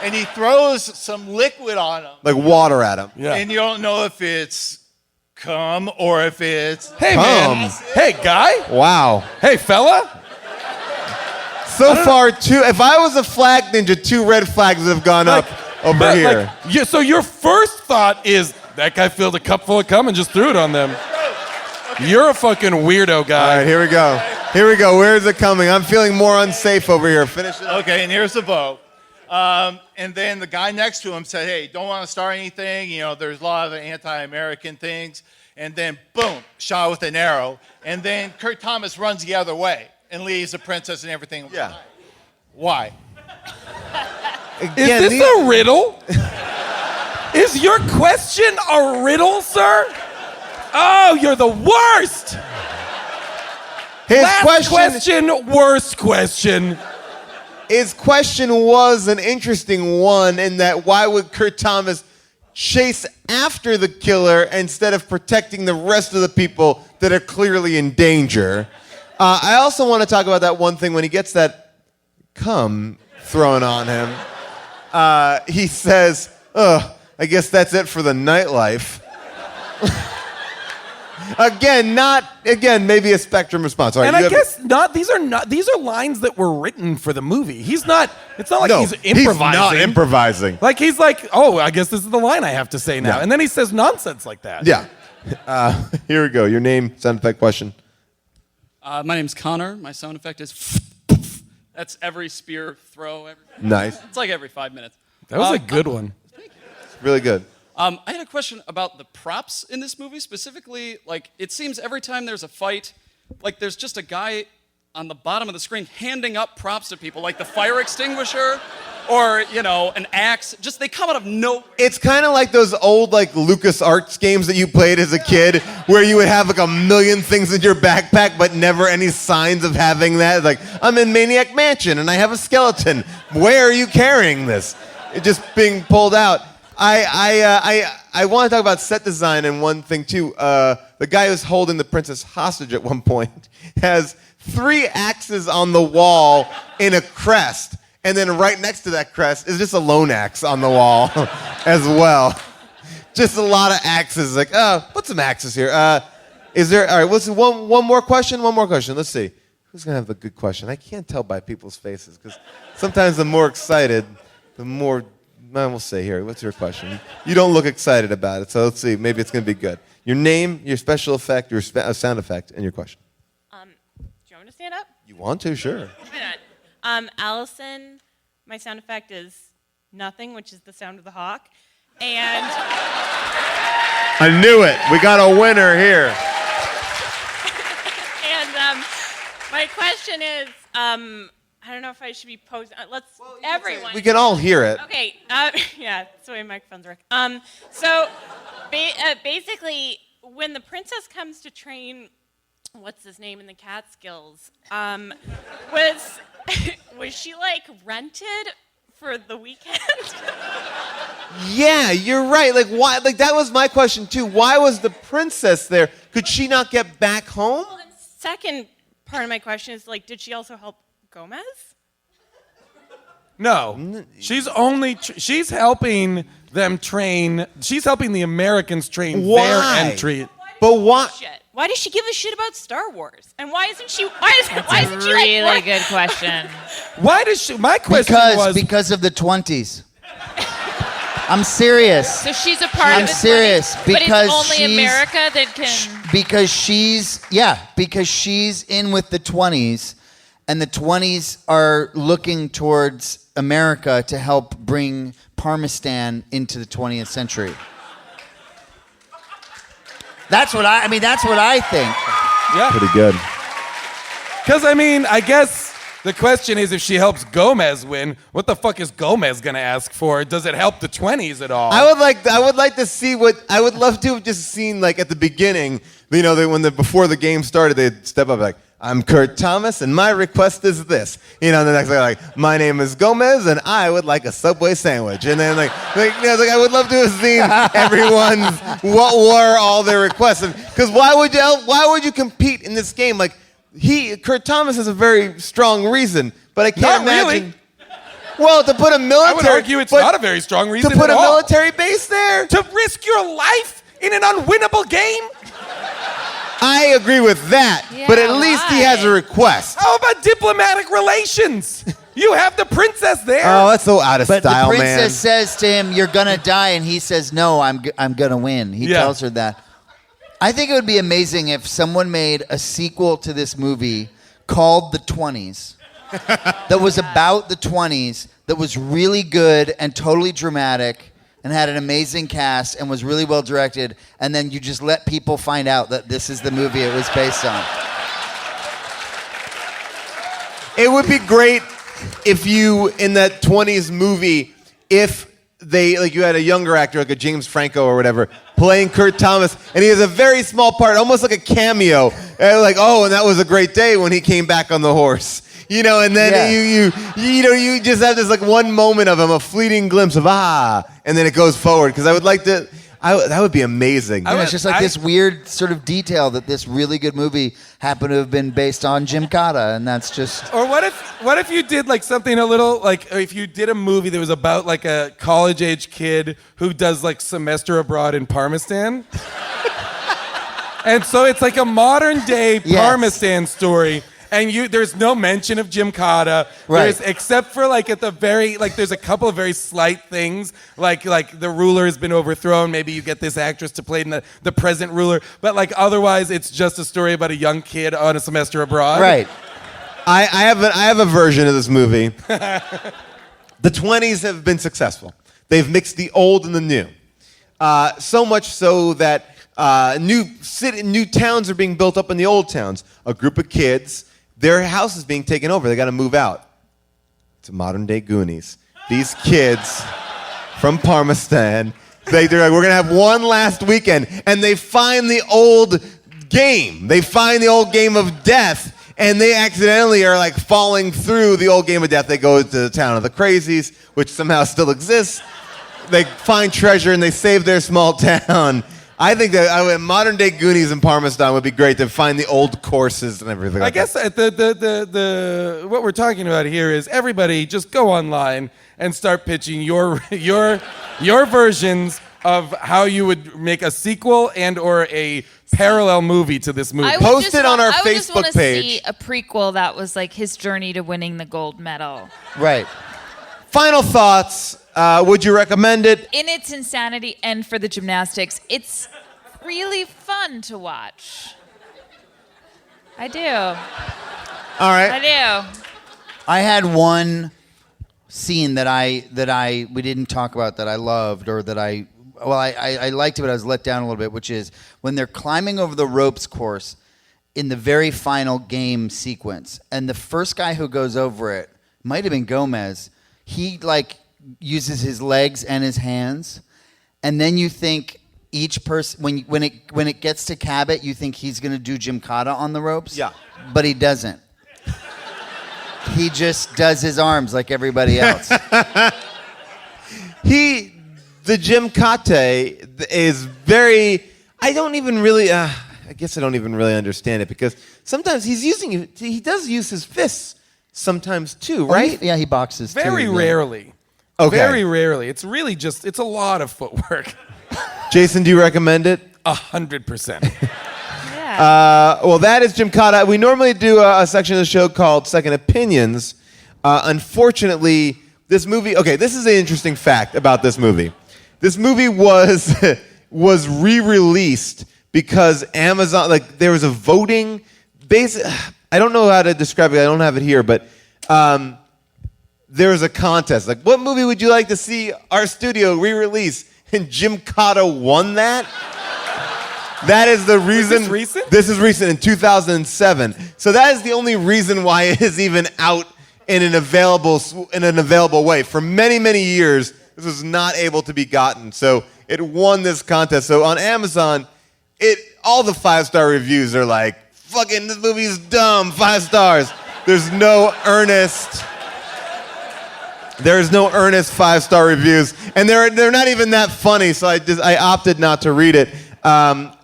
Speaker 17: and he throws some liquid on him.
Speaker 1: Like water at him.
Speaker 4: Yeah.
Speaker 17: And you don't know if it's cum or if it's...
Speaker 4: Hey, man. Hey, guy.
Speaker 1: Wow.
Speaker 4: Hey, fella.
Speaker 1: So far, if I was a flag ninja, 2 red flags would have gone up over here.
Speaker 4: So your first thought is, that guy filled a cup full of cum and just threw it on them. You're a fucking weirdo guy.
Speaker 1: All right, here we go. Here we go. Where is it coming? I'm feeling more unsafe over here. Finish it.
Speaker 17: Okay, and here's the bow. And then the guy next to him said, hey, don't want to start anything. You know, there's a lot of anti-American things. And then, boom, shot with an arrow. And then Kurt Thomas runs the other way and leaves the princess and everything.
Speaker 1: Yeah.
Speaker 17: Why?
Speaker 4: Is this a riddle? Is your question a riddle, sir? Oh, you're the worst. Last question, worst question.
Speaker 1: His question was an interesting one in that why would Kurt Thomas chase after the killer instead of protecting the rest of the people that are clearly in danger? I also want to talk about that one thing when he gets that cum thrown on him. He says, I guess that's it for the nightlife. Again, maybe a spectrum response. All right,
Speaker 4: And I guess these are lines that were written for the movie. It's not like he's improvising.
Speaker 1: He's not improvising.
Speaker 4: Like he's like, oh, I guess this is the line I have to say now.
Speaker 1: Yeah.
Speaker 4: And then he says nonsense like that.
Speaker 1: Yeah. Here we go. Your name, sound effect question.
Speaker 10: My name's Connor. My sound effect is that's every spear throw.
Speaker 1: Nice.
Speaker 10: It's like every 5 minutes.
Speaker 4: That was a good one.
Speaker 1: Really good.
Speaker 10: I had a question about the props in this movie, specifically, like, it seems every time there's a fight, like, there's just a guy on the bottom of the screen handing up props to people, like the fire extinguisher or, you know, an axe. Just, they come out of nowhere.
Speaker 1: It's kind of like those old, like, LucasArts games that you played as a kid where you would have, like, a million things in your backpack but never any signs of having that. Like, I'm in Maniac Mansion and I have a skeleton. Where are you carrying this? It just being pulled out. I want to talk about set design and one thing too. The guy who's holding the princess hostage at one point has 3 axes on the wall in a crest, and then right next to that crest is just a lone axe on the wall as well. Just a lot of axes. Like, put some axes here. Is there? All right. Let's see. One more question. One more question. Let's see. Who's gonna have the good question? I can't tell by people's faces because sometimes the more excited, the more. We'll say here. What's your question? You don't look excited about it, so let's see. Maybe it's going to be good. Your name, your special effect, your sound effect, and your question.
Speaker 16: Do you want me to stand up?
Speaker 1: You want to? Sure.
Speaker 16: Why not? Allison, my sound effect is nothing, which is the sound of the hawk. And
Speaker 1: I knew it. We got a winner here.
Speaker 16: and my question is, I don't know if I should be posing. Everyone.
Speaker 1: We can all hear it.
Speaker 16: Okay. Yeah, that's the way microphones work. So basically, when the princess comes to train, what's his name in the Catskills, was she like rented for the weekend?
Speaker 1: Yeah, you're right. Like why? Like that was my question too. Why was the princess there? Could she not get back home?
Speaker 16: Well, and second part of my question is like, did she also help Gomez?
Speaker 4: No, she's she's helping them train. She's helping the Americans train their entry.
Speaker 1: But why?
Speaker 16: Why does she give a shit about Star Wars? And why isn't she? Why isn't she
Speaker 3: really
Speaker 16: like,
Speaker 3: good question.
Speaker 4: Why does she? My question was
Speaker 5: because of the 20s. I'm serious.
Speaker 3: So she's a part
Speaker 5: I'm
Speaker 3: of the
Speaker 5: serious
Speaker 3: 20s,
Speaker 5: because
Speaker 3: but it's only
Speaker 5: she's-
Speaker 3: America that can.
Speaker 5: Because she's in with the 20s, and the 20s are looking towards America to help bring Parmesan into the 20th century. That's what I mean. That's what I think.
Speaker 4: Yeah.
Speaker 1: Pretty good.
Speaker 4: Because, I mean, I guess the question is if she helps Gomez win, what the fuck is Gomez going to ask for? Does it help the 20s at all?
Speaker 1: I would like to see I would love to have just seen like at the beginning, you know, before the game started, they'd step up like, I'm Kurt Thomas and my request is this. You know, and the next thing like, my name is Gomez and I would like a Subway sandwich. And then I would love to have seen everyone's, what were all their requests. Because why would you compete in this game? Like, Kurt Thomas has a very strong reason, but I can't imagine.
Speaker 4: Really.
Speaker 1: Well, to put a military...
Speaker 4: I would argue it's not a very strong reason
Speaker 1: to put
Speaker 4: at
Speaker 1: a
Speaker 4: all.
Speaker 1: military base there?
Speaker 4: To risk your life in an unwinnable game?
Speaker 1: I agree with that, but at least he has a request.
Speaker 4: How about diplomatic relations? You have the princess there.
Speaker 1: Oh, that's so out of
Speaker 5: But
Speaker 1: style,
Speaker 5: the
Speaker 1: man.
Speaker 5: princess says to him, "You're gonna die," and he says, "No, I'm gonna win." He tells her that. I think it would be amazing if someone made a sequel to this movie called The 20s that was about the 20s, that was really good and totally dramatic and had an amazing cast and was really well directed, and then you just let people find out that this is the movie it was based on.
Speaker 1: It would be great if you, in that 20s movie, if they, like you had a younger actor, like a James Franco or whatever, playing Kurt Thomas, and he has a very small part, almost like a cameo. And like, oh, and that was a great day when he came back on the horse. You know, and then you just have this like one moment of him, a fleeting glimpse of and then it goes forward. Because I would like to, that would be amazing.
Speaker 5: It's just like this weird sort of detail that this really good movie happened to have been based on Jim Kata, and that's just.
Speaker 4: Or what if you did like something a little like, if you did a movie that was about like a college age kid who does like semester abroad in Parmesan. And so it's like a modern day Parmesan story. And there's no mention of Jim Kata,
Speaker 5: right?
Speaker 4: Except for like at the very, like there's a couple of very slight things, like the ruler has been overthrown. Maybe you get this actress to play the present ruler, but like otherwise it's just a story about a young kid on a semester abroad.
Speaker 5: Right.
Speaker 1: I have a version of this movie. The 20s have been successful. They've mixed the old and the new, so much so that new towns are being built up in the old towns. A group of kids. Their house is being taken over. They got to move out. It's a modern day Goonies. These kids from Parmesan, they're like, we're going to have one last weekend. And they find the old game. They find the old game of death. And they accidentally are like falling through the old game of death. They go to the town of the Crazies, which somehow still exists. They find treasure and they save their small town. I think that modern day Goonies and Parmesan would be great to find the old courses and everything.
Speaker 4: I guess the what we're talking about here is everybody just go online and start pitching your versions of how you would make a sequel and or a parallel movie to this movie.
Speaker 1: Post it on our Facebook
Speaker 3: I would just want to
Speaker 1: page.
Speaker 3: see a prequel that was like his journey to winning the gold medal.
Speaker 5: Right.
Speaker 1: Final thoughts. Would you recommend it?
Speaker 3: In its insanity and for the gymnastics, it's really fun to watch. I do.
Speaker 1: All right.
Speaker 3: I do.
Speaker 5: I had one scene that we didn't talk about that I loved, or that I liked it, but I was let down a little bit, which is when they're climbing over the ropes course in the very final game sequence, and the first guy who goes over it might have been Gomez. He like uses his legs and his hands, and then you think each person when it gets to Cabot, you think he's going to do Jim Kata on the ropes.
Speaker 1: Yeah,
Speaker 5: but he doesn't. He just does his arms like everybody else.
Speaker 1: The Jim Kata is very. I don't even really. I guess I don't even really understand it, because sometimes he does use his fists sometimes too, right?
Speaker 5: Yeah, he boxes too.
Speaker 4: Very rarely.
Speaker 1: Okay.
Speaker 4: Very rarely. It's really just, it's a lot of footwork.
Speaker 1: Jason, do you recommend it?
Speaker 4: 100%.
Speaker 1: Well, that is Jim Kata. We normally do a section of the show called Second Opinions. Unfortunately, this movie... Okay, this is an interesting fact about this movie. This movie was re-released because Amazon... Like, there was a voting... I don't know how to describe it. I don't have it here, but... there was a contest. Like, what movie would you like to see our studio re-release? And Jim Kata won that? That is the reason.
Speaker 4: this recent?
Speaker 1: This is recent in 2007. So that is the only reason why it is even out in an available way. For many, many years, this was not able to be gotten. So it won this contest. So on Amazon, all the 5-star reviews are like, fucking, this movie is dumb, 5 stars. There's no earnest 5-star reviews. And they're not even that funny, so I opted not to read it.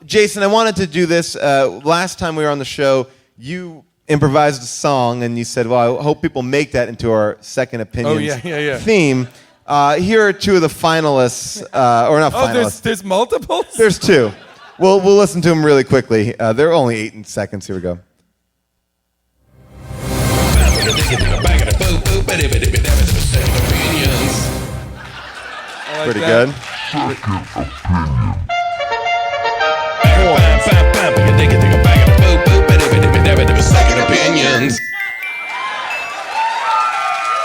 Speaker 1: Jason, I wanted to do this. Last time we were on the show, you improvised a song, and you said, well, I hope people make that into our Second Opinions theme. Here are 2 of the finalists, or not finalists.
Speaker 4: There's multiples?
Speaker 1: There's 2. We'll listen to them really quickly. They're only 8 seconds. Here we go. Pretty good.
Speaker 2: Second opinions.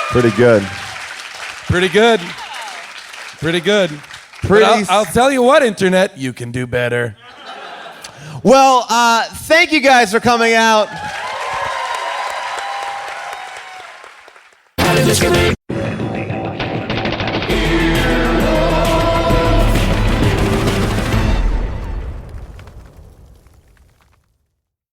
Speaker 1: Pretty good.
Speaker 4: Pretty good. Pretty good. I'll tell you what, Internet, you can do better.
Speaker 1: Well, thank you guys for coming out.